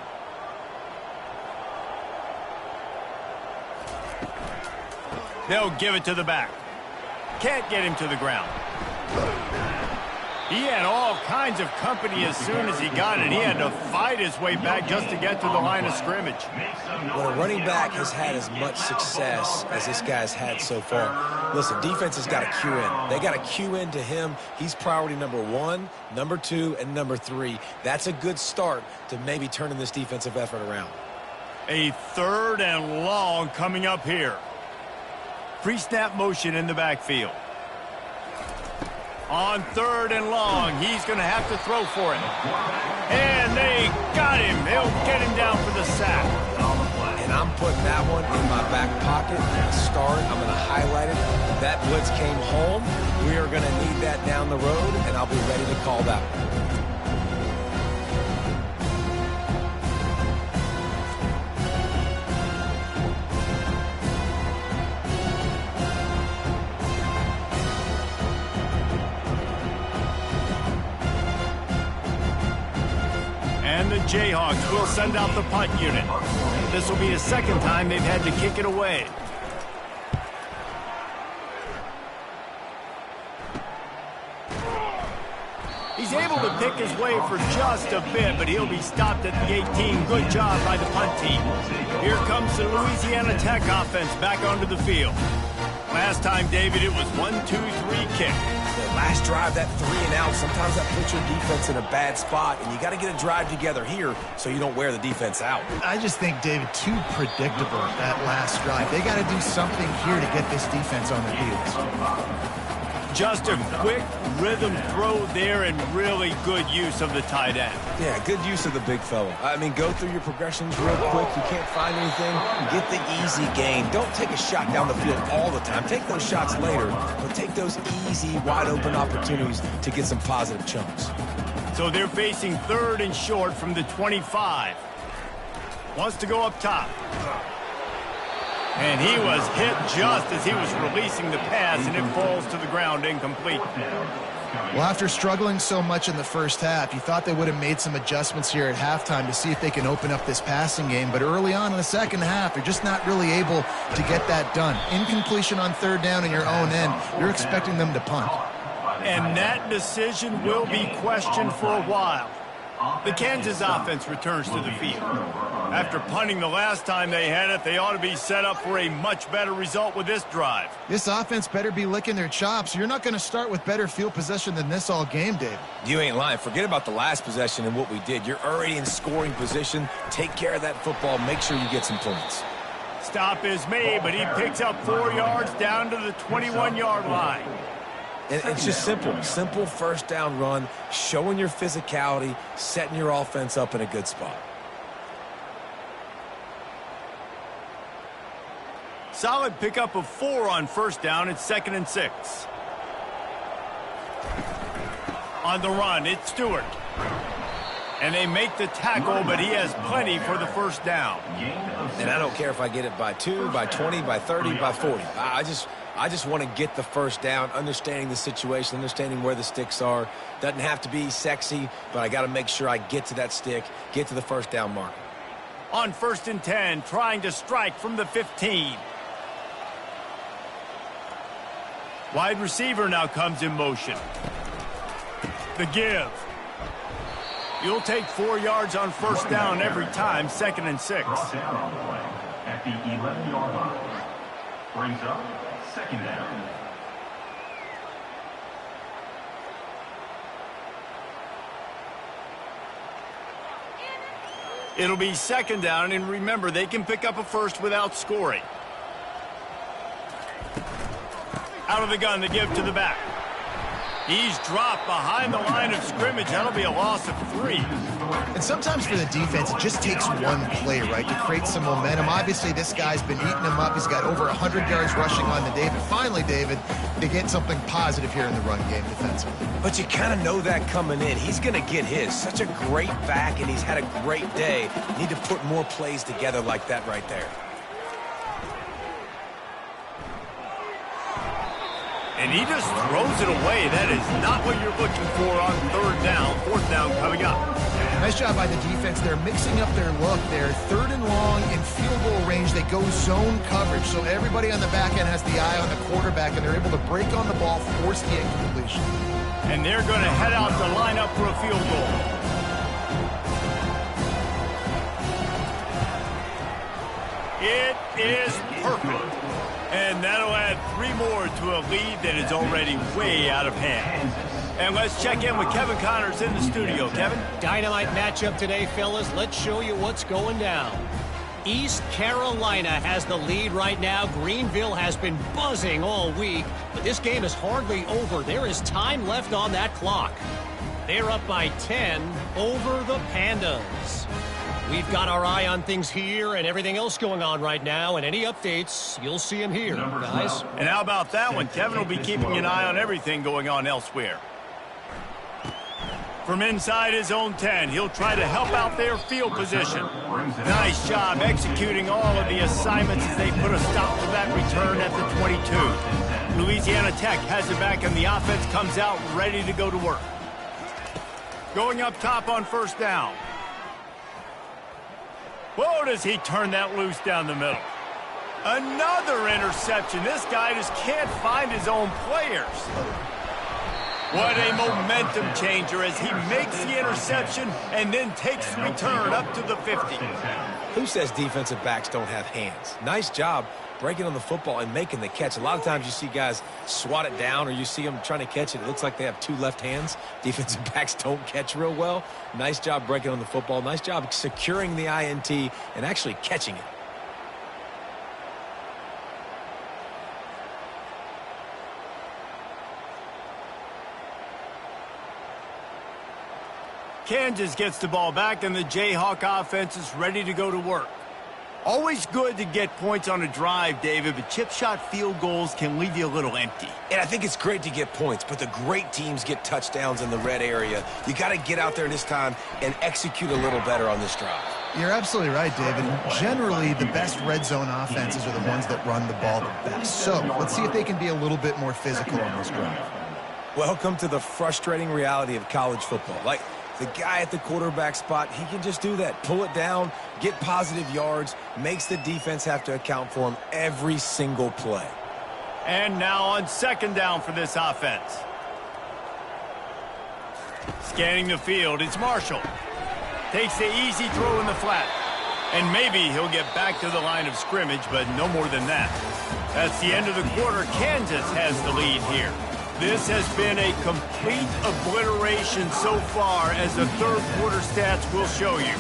They'll give it to the back. Can't get him to the ground. He had all kinds of company as soon as he got it. He had to fight his way back just to get to the line of scrimmage. When a running back has had as much success as this guy's had so far, listen, defense has got to cue in. They got to cue in to him. He's priority number 1, number 2, and number 3. That's a good start to maybe turning this defensive effort around. A 3rd and long coming up here. Pre-snap motion in the backfield. On 3rd and long, he's going to have to throw for it. And they got him. They'll get him down for the sack. And I'm putting that one in my back pocket. I'm going to start. I'm going to highlight it. That blitz came home. We are going to need that down the road, and I'll be ready to call that one. And the Jayhawks will send out the punt unit. This will be the second time they've had to kick it away. He's able to pick his way for just a bit, but he'll be stopped at the 18. Good job by the punt team. Here comes the Louisiana Tech offense back onto the field. Last time, David, it was 1-2-3 kick. Last drive, that 3 and out, sometimes that puts your defense in a bad spot, and you got to get a drive together here so you don't wear the defense out. I just think, David, too predictable that last drive. They got to do something here to get this defense on their heels. Just a quick rhythm throw there and really good use of the tight end. Yeah, good use of the big fella. I mean, go through your progressions real quick. You can't find anything, get the easy gain. Don't take a shot down the field all the time. Take those shots later, but take those easy, wide-open opportunities to get some positive chunks. So they're facing 3rd and short from the 25. Wants to go up top. And he was hit just as he was releasing the pass, and it falls to the ground incomplete. Well, after struggling so much in the first half, you thought they would have made some adjustments here at halftime to see if they can open up this passing game. But early on in the second half, they're just not really able to get that done. Incompletion on 3rd down in your own end, you're expecting them to punt. And that decision will be questioned for a while. The Kansas offense returns to the field. After punting the last time they had it, they ought to be set up for a much better result with this drive. This offense better be licking their chops. You're not going to start with better field possession than this all game, Dave. You ain't lying. Forget about the last possession and what we did. You're already in scoring position. Take care of that football. Make sure you get some points. Stop is made, but he picks up 4 yards down to the 21-yard line. And it's just simple 1st down run, showing your physicality, setting your offense up in a good spot. Solid pickup of 4 on 1st down. It's 2nd and 6. On the run, it's Stewart. And they make the tackle, but he has plenty for the 1st down. And I don't care if I get it by 2, by 20, by 30, by 40. I just want to get the 1st down, understanding the situation, understanding where the sticks are. Doesn't have to be sexy, but I got to make sure I get to that stick, get to the 1st down marker. On 1st and 10, trying to strike from the 15. Wide receiver now comes in motion. The give. You'll take 4 yards on 1st down every time, 2nd and 6. At the 11-yard line. Brings up 2nd down. It'll be 2nd down, and remember, they can pick up a 1st without scoring. Out of the gun, the give to the back. He's dropped behind the line of scrimmage. That'll be a loss of 3. And sometimes for the defense, it just takes one play, right, to create some momentum. Obviously, this guy's been eating him up. He's got over 100 yards rushing on the day. But finally, David, they get something positive here in the run game defensively. But you kind of know that coming in. He's going to get his. Such a great back, and he's had a great day. Need to put more plays together like that right there. And he just throws it away. That is not what you're looking for on 3rd down. 4th down coming up. Nice job by the defense. They're mixing up their look. They're 3rd and long in field goal range. They go zone coverage. So everybody on the back end has the eye on the quarterback, and they're able to break on the ball, force the incompletion. And they're going to head out to line up for a field goal. It is perfect. And that'll add 3 more to a lead that is already way out of hand. And let's check in with Kevin Connors in the studio. Kevin? Dynamite matchup today, fellas. Let's show you what's going down. East Carolina has the lead right now. Greenville has been buzzing all week, but this game is hardly over. There is time left on that clock. They're up by 10 over the Pandas. We've got our eye on things here and everything else going on right now, and any updates, you'll see them here, guys. And how about that one? Kevin will be keeping an eye on everything going on elsewhere. From inside his own 10, he'll try to help out their field position. Nice job executing all of the assignments as they put a stop to that return at the 22. Louisiana Tech has it back, and the offense comes out ready to go to work. Going up top on first down. Whoa, does he turn that loose down the middle. Another interception. This guy just can't find his own players. What a momentum changer as he makes the interception and then takes the return up to the 50. Who says defensive backs don't have hands? Nice job breaking on the football and making the catch. A lot of times you see guys swat it down or you see them trying to catch it. It looks like they have two left hands. Defensive backs don't catch real well. Nice job breaking on the football. Nice job securing the INT and actually catching it. Kansas gets the ball back, and the Jayhawk offense is ready to go to work. Always good to get points on a drive, David, but chip shot field goals can leave you a little empty. And I think it's great to get points, but the great teams get touchdowns in the red area. You got to get out there this time and execute a little better on this drive. You're absolutely right, David. Generally, the best red zone offenses are the ones that run the ball the best. So let's see if they can be a little bit more physical on this drive. Welcome to the frustrating reality of college football. Like, the guy at the quarterback spot, he can just do that. Pull it down, get positive yards, makes the defense have to account for him every single play. And now on second down for this offense. Scanning the field, it's Marshall. Takes the easy throw in the flat. And maybe he'll get back to the line of scrimmage, but no more than that. That's the end of the quarter. Kansas has the lead here. This has been a complete obliteration so far, as the third quarter stats will show you.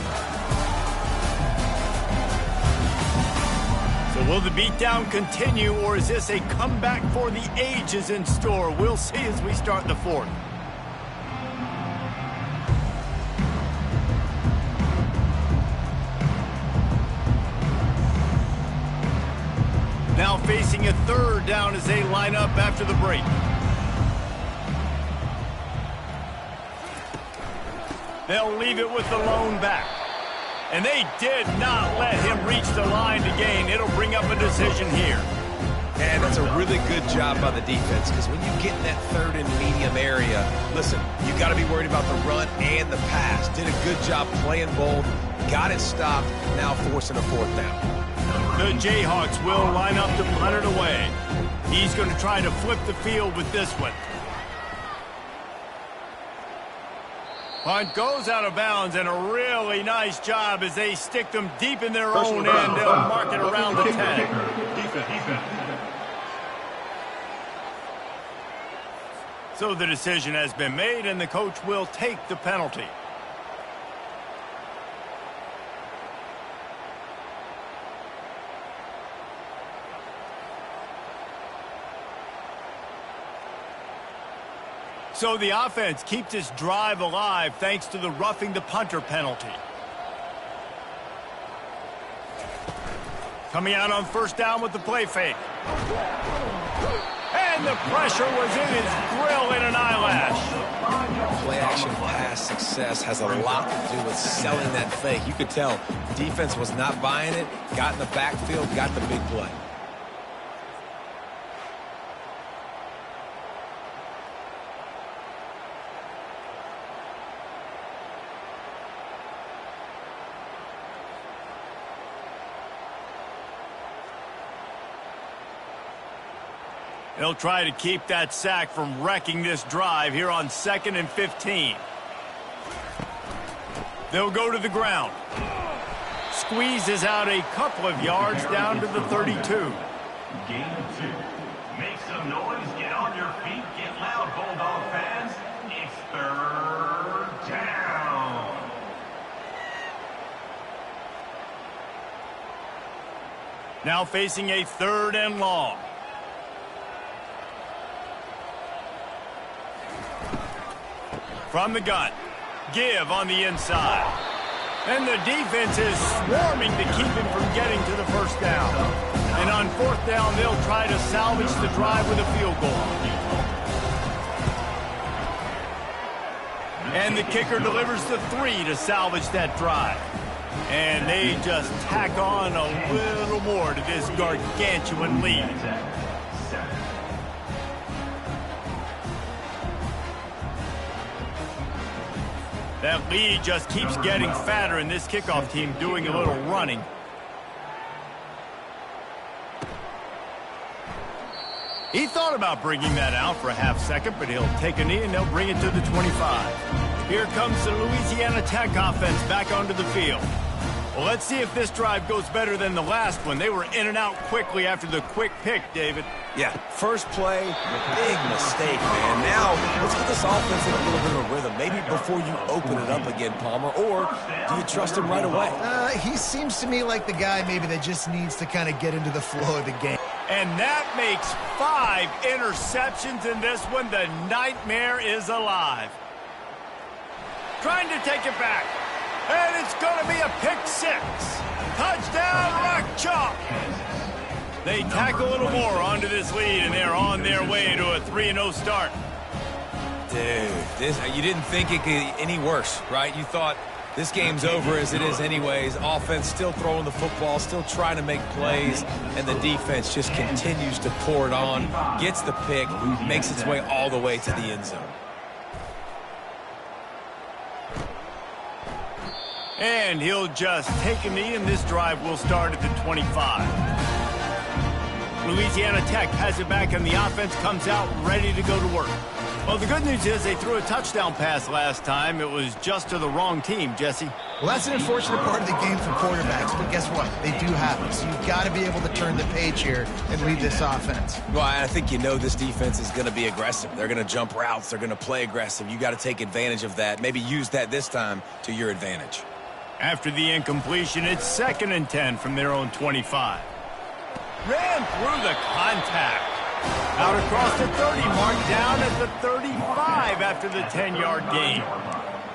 So will the beatdown continue, or is this a comeback for the ages in store? We'll see as we start the fourth. Now facing a third down as they line up after the break. They'll leave it with the lone back. And they did not let him reach the line to gain. It'll bring up a decision here. And that's a really good job by the defense, because when you get in that third and medium area, listen, you got to be worried about the run and the pass. Did a good job playing both, got it stopped, now forcing a fourth down. The Jayhawks will line up to punt it away. He's going to try to flip the field with this one. Punt goes out of bounds, and a really nice job as they stick them deep in their own end. They'll mark it around the 10. Defense. So the decision has been made, and the coach will take the penalty. So the offense keeps this drive alive thanks to the roughing the punter penalty. Coming out on first down with the play fake. And the pressure was in his grill in an eyelash. Play action pass success has a lot to do with selling that fake. You could tell defense was not buying it, got in the backfield, got the big play. They'll try to keep that sack from wrecking this drive here on 2nd and 15. They'll go to the ground. Squeezes out a couple of yards down to the 32. Game 2. Make some noise, get on your feet, get loud, Bulldog fans. It's third down. Now facing a 3rd and long. From the gun, give on the inside. And the defense is swarming to keep him from getting to the first down. And on 4th down, they'll try to salvage the drive with a field goal. And the kicker delivers the 3 to salvage that drive. And they just tack on a little more to this gargantuan lead. That lead just keeps getting fatter, and this kickoff team doing a little running. He thought about bringing that out for a half second, but he'll take a knee and they'll bring it to the 25. Here comes the Louisiana Tech offense back onto the field. Well, let's see if this drive goes better than the last one. They were in and out quickly after the quick pick, David. Yeah, first play, big mistake, man. Now, let's get this offense in a little bit of a rhythm. Maybe before you open it up again, Palmer, or do you trust him right away? He seems to me like the guy maybe that just needs to kind of get into the flow of the game. And that makes 5 interceptions in this one. The nightmare is alive. Trying to take it back. And it's going to be a pick 6. Touchdown, Rock Chalk. They tack a little more onto this lead, and they're on their way to a 3-0 start. Dude, you didn't think it could get any worse, right? You thought this game's over as it is anyways. Offense still throwing the football, still trying to make plays, and the defense just continues to pour it on, gets the pick, makes its way all the way to the end zone. And he'll just take a knee, and this drive will start at the 25. Louisiana Tech has it back, and the offense comes out ready to go to work. Well, the good news is they threw a touchdown pass last time. It was just to the wrong team, Jesse. Well, that's an unfortunate part of the game for quarterbacks, but guess what? They do happen. So you've got to be able to turn the page here and lead this offense. Well, I think you know this defense is going to be aggressive. They're going to jump routes. They're going to play aggressive. You got to take advantage of that. Maybe use that this time to your advantage. After the incompletion, it's 2nd and 10 from their own 25. Ran through the contact. Out across the 30, marked down at the 35 after the 10-yard gain.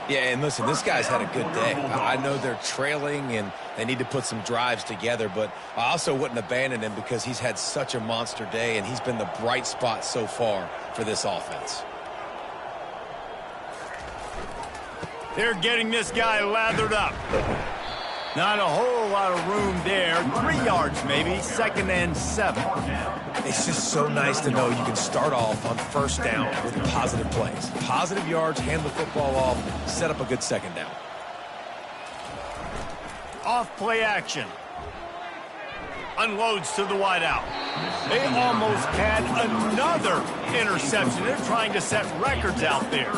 Yeah, and listen, this guy's had a good day. I know they're trailing and they need to put some drives together, but I also wouldn't abandon him because he's had such a monster day and he's been the bright spot so far for this offense. They're getting this guy lathered up. Not a whole lot of room there. 3 yards maybe, 2nd and 7. It's just so nice to know you can start off on 1st down with positive plays. Positive yards, hand the football off, set up a good 2nd down. Off play action. Unloads to the wideout. They almost had another interception. They're trying to set records out there.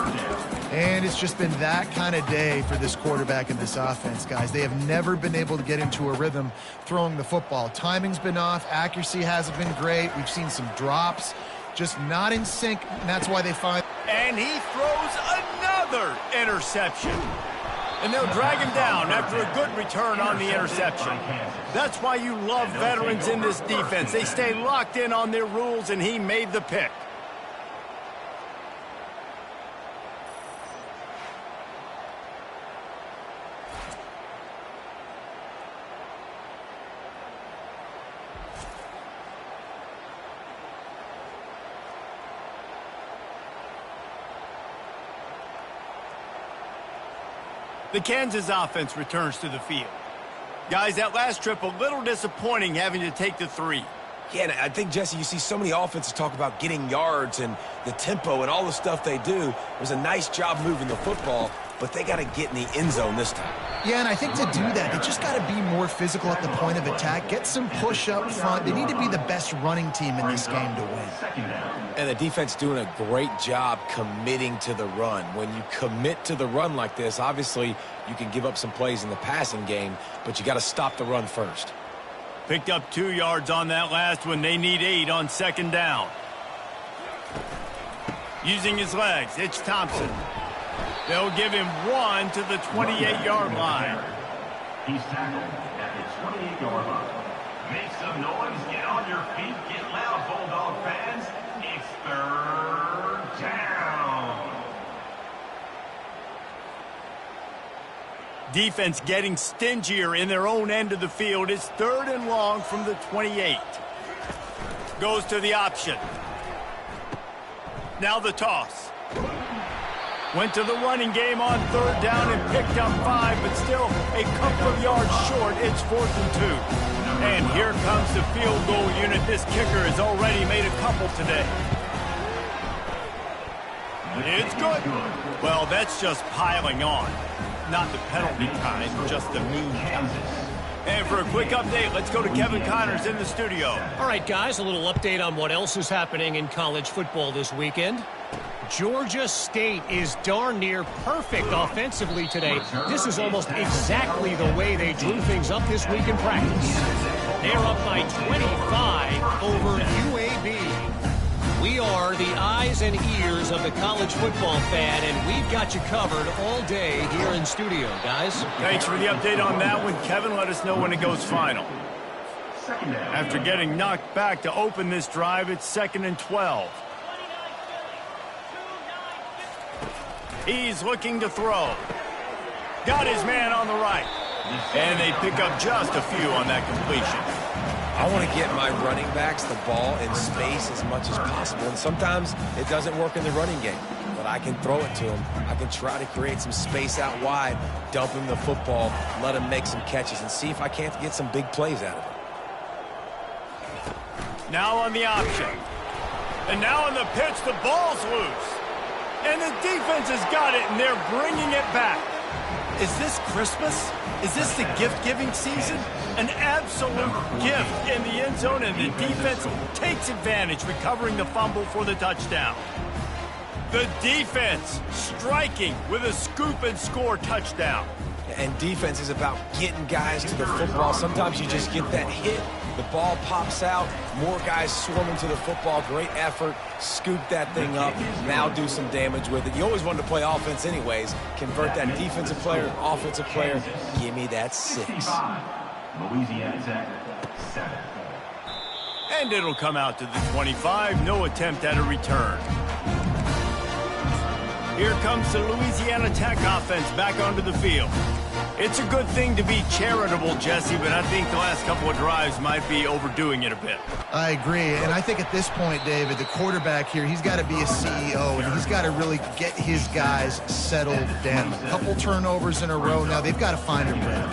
And it's just been that kind of day for this quarterback and this offense, guys. They have never been able to get into a rhythm throwing the football. Timing's been off. Accuracy hasn't been great. We've seen some drops. Just not in sync, and that's why they find... And he throws another interception. And they'll drag him down after a good return on the interception. That's why you love veterans in this defense. They stay locked in on their rules, and he made the pick. The Kansas offense returns to the field. Guys, that last trip, a little disappointing having to take the 3. Yeah, and I think, Jesse, you see so many offenses talk about getting yards and the tempo and all the stuff they do. It was a nice job moving the football, but they got to get in the end zone this time. Yeah, and I think to do that, they just got to be more physical at the point of attack, get some push up front. They need to be the best running team in this game to win. And the defense doing a great job committing to the run. When you commit to the run like this, obviously you can give up some plays in the passing game, but you got to stop the run first. Picked up 2 yards on that last one. They need 8 on 2nd down. Using his legs, it's Thompson. They'll give him 1 to the 28-yard line. He's tackled at the 28-yard line. Make some noise, get on your feet, get loud, Bulldog fans. It's third down. Defense getting stingier in their own end of the field. It's 3rd and long from the 28. Goes to the option. Now the toss. Went to the running game on 3rd down and picked up 5, but still a couple of yards short. It's 4th and 2. And here comes the field goal unit. This kicker has already made a couple today. It's good. Well, that's just piling on. Not the penalty kind, just the mean kind. And for a quick update, let's go to Kevin Connors in the studio. All right, guys, a little update on what else is happening in college football this weekend. Georgia State is darn near perfect offensively today. This is almost exactly the way they drew things up this week in practice. They're up by 25 over UAB. We are the eyes and ears of the college football fan, and we've got you covered all day here in studio, guys. Thanks for the update on that one. Kevin, let us know when it goes final. After getting knocked back to open this drive, it's 2nd and 12. He's looking to throw. Got his man on the right. And they pick up just a few on that completion. I want to get my running backs the ball in space as much as possible. And sometimes it doesn't work in the running game. But I can throw it to him. I can try to create some space out wide, dump him the football, let him make some catches, and see if I can't get some big plays out of him. Now on the option. And now on the pitch, the ball's loose. And the defense has got it, and they're bringing it back. Is this Christmas? Is this the gift-giving season? An absolute gift in the end zone, and the defense takes advantage, recovering the fumble for the touchdown. The defense striking with a scoop and score touchdown. And defense is about getting guys to the football. Sometimes you just get that hit. The ball pops out. More guys swarming to the football. Great effort. Scoop that thing up. Now do some damage with it. You always wanted to play offense anyways. Convert that defensive player, offensive player. Give me that 6. Louisiana Tech, 7. And it'll come out to the 25. No attempt at a return. Here comes the Louisiana Tech offense back onto the field. It's a good thing to be charitable, Jesse, but I think the last couple of drives might be overdoing it a bit. I agree, and I think at this point, David, the quarterback here, he's got to be a CEO, and he's got to really get his guys settled down. A couple turnovers in a row now. They've got to find a rhythm.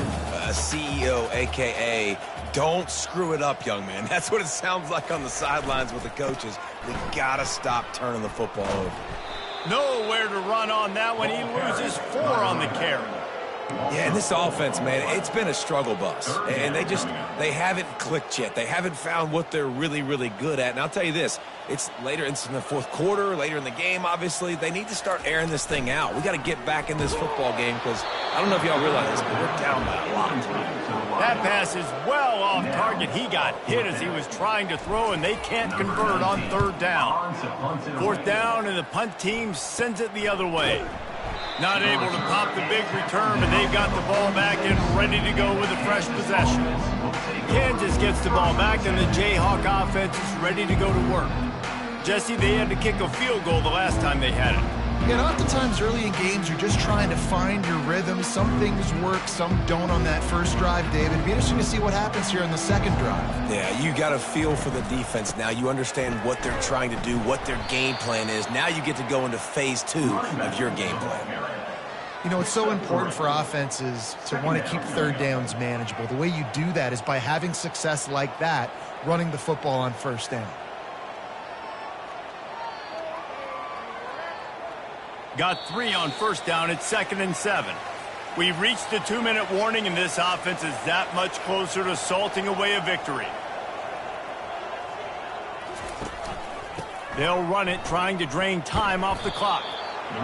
CEO, a.k.a. don't screw it up, young man. That's what it sounds like on the sidelines with the coaches. We got to stop turning the football over. Nowhere to run on that one. He loses 4 on the carry. Yeah, and this offense, man, it's been a struggle bus. And they haven't clicked yet. They haven't found what they're really, really good at. And I'll tell you this, it's later in the fourth quarter, later in the game, obviously. They need to start airing this thing out. We got to get back in this football game because I don't know if y'all realize this, but we're down by a lot. That pass is well off target. He got hit as he was trying to throw, and they can't convert on 3rd down. 4th down, and the punt team sends it the other way. Not able to pop the big return, but they've got the ball back and ready to go with a fresh possession. Kansas gets the ball back, and the Jayhawk offense is ready to go to work. Jesse, they had to kick a field goal the last time they had it. And oftentimes early in games, you're just trying to find your rhythm. Some things work, some don't on that first drive, David. It'd be interesting to see what happens here in the second drive. Yeah, you got to feel for the defense now. You understand what they're trying to do, what their game plan is. Now you get to go into phase 2 of your game plan. You know, it's so important for offenses to want to keep 3rd downs manageable. The way you do that is by having success like that, running the football on 1st down. Got 3 on 1st down. It's 2nd and 7. We've reached the 2-minute warning, and this offense is that much closer to salting away a victory. They'll run it, trying to drain time off the clock.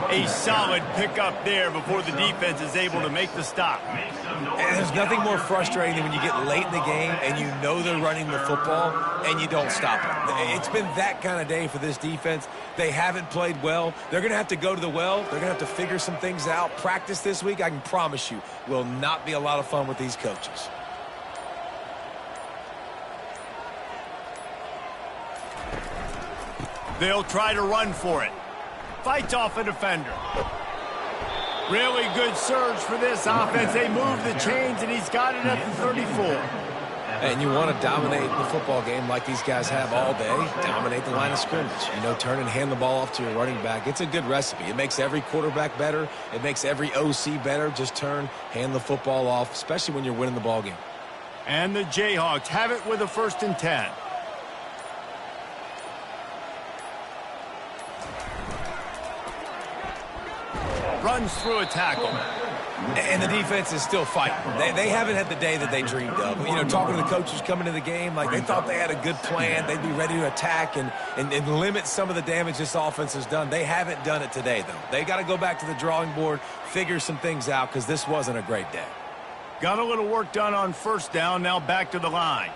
A solid pickup there before the defense is able to make the stop. And there's nothing more frustrating than when you get late in the game and you know they're running the football and you don't stop it. It's been that kind of day for this defense. They haven't played well. They're going to have to go to the well. They're going to have to figure some things out. Practice this week, I can promise you, will not be a lot of fun with these coaches. They'll try to run for it. Fights off a defender. Really good surge for this offense. They move the chains, and he's got it at the 34. And you want to dominate the football game like these guys have all day. Dominate the line of scrimmage. You know, turn and hand the ball off to your running back. It's a good recipe. It makes every quarterback better. It makes every OC better. Just turn, hand the football off, especially when you're winning the ball game. And the Jayhawks have it with a 1st and 10. Runs through a tackle. And the defense is still fighting. They haven't had the day that they dreamed of. You know, talking to the coaches coming into the game, like they thought they had a good plan. They'd be ready to attack and limit some of the damage this offense has done. They haven't done it today, though. They got to go back to the drawing board, figure some things out, because this wasn't a great day. Got a little work done on 1st down. Now back to the line.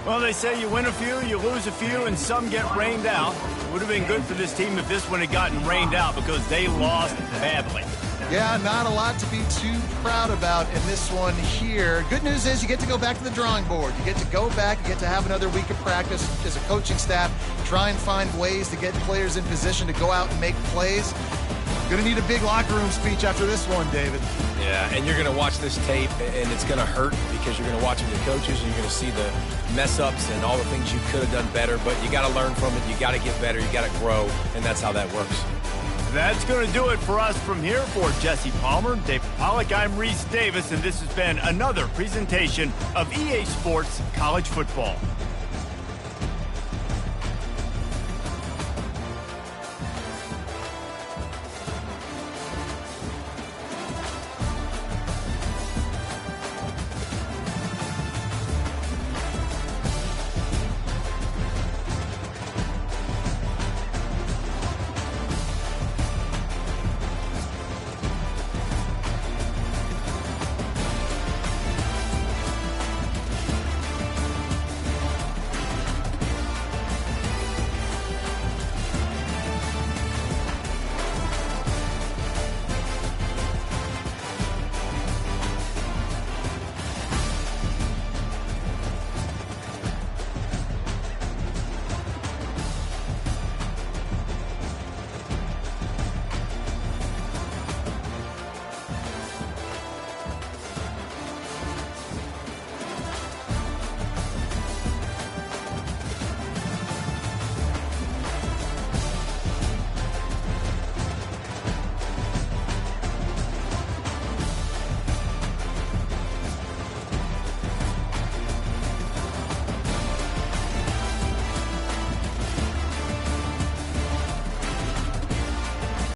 Well, they say you win a few, you lose a few, and some get rained out. Would have been good for this team if this one had gotten rained out because they lost badly. Yeah, not a lot to be too proud about in this one here. Good news is you get to go back to the drawing board. You get to go back, you get to have another week of practice as a coaching staff, try and find ways to get players in position to go out and make plays. Going to need a big locker room speech after this one, David. Yeah, and you're going to watch this tape, and it's going to hurt because you're going to watch it with your coaches, and you're going to see the mess-ups and all the things you could have done better, but you got to learn from it. You got to get better. You got to grow, and that's how that works. That's going to do it for us from here. For Jesse Palmer, David Pollack, I'm Reese Davis, and this has been another presentation of EA Sports College Football.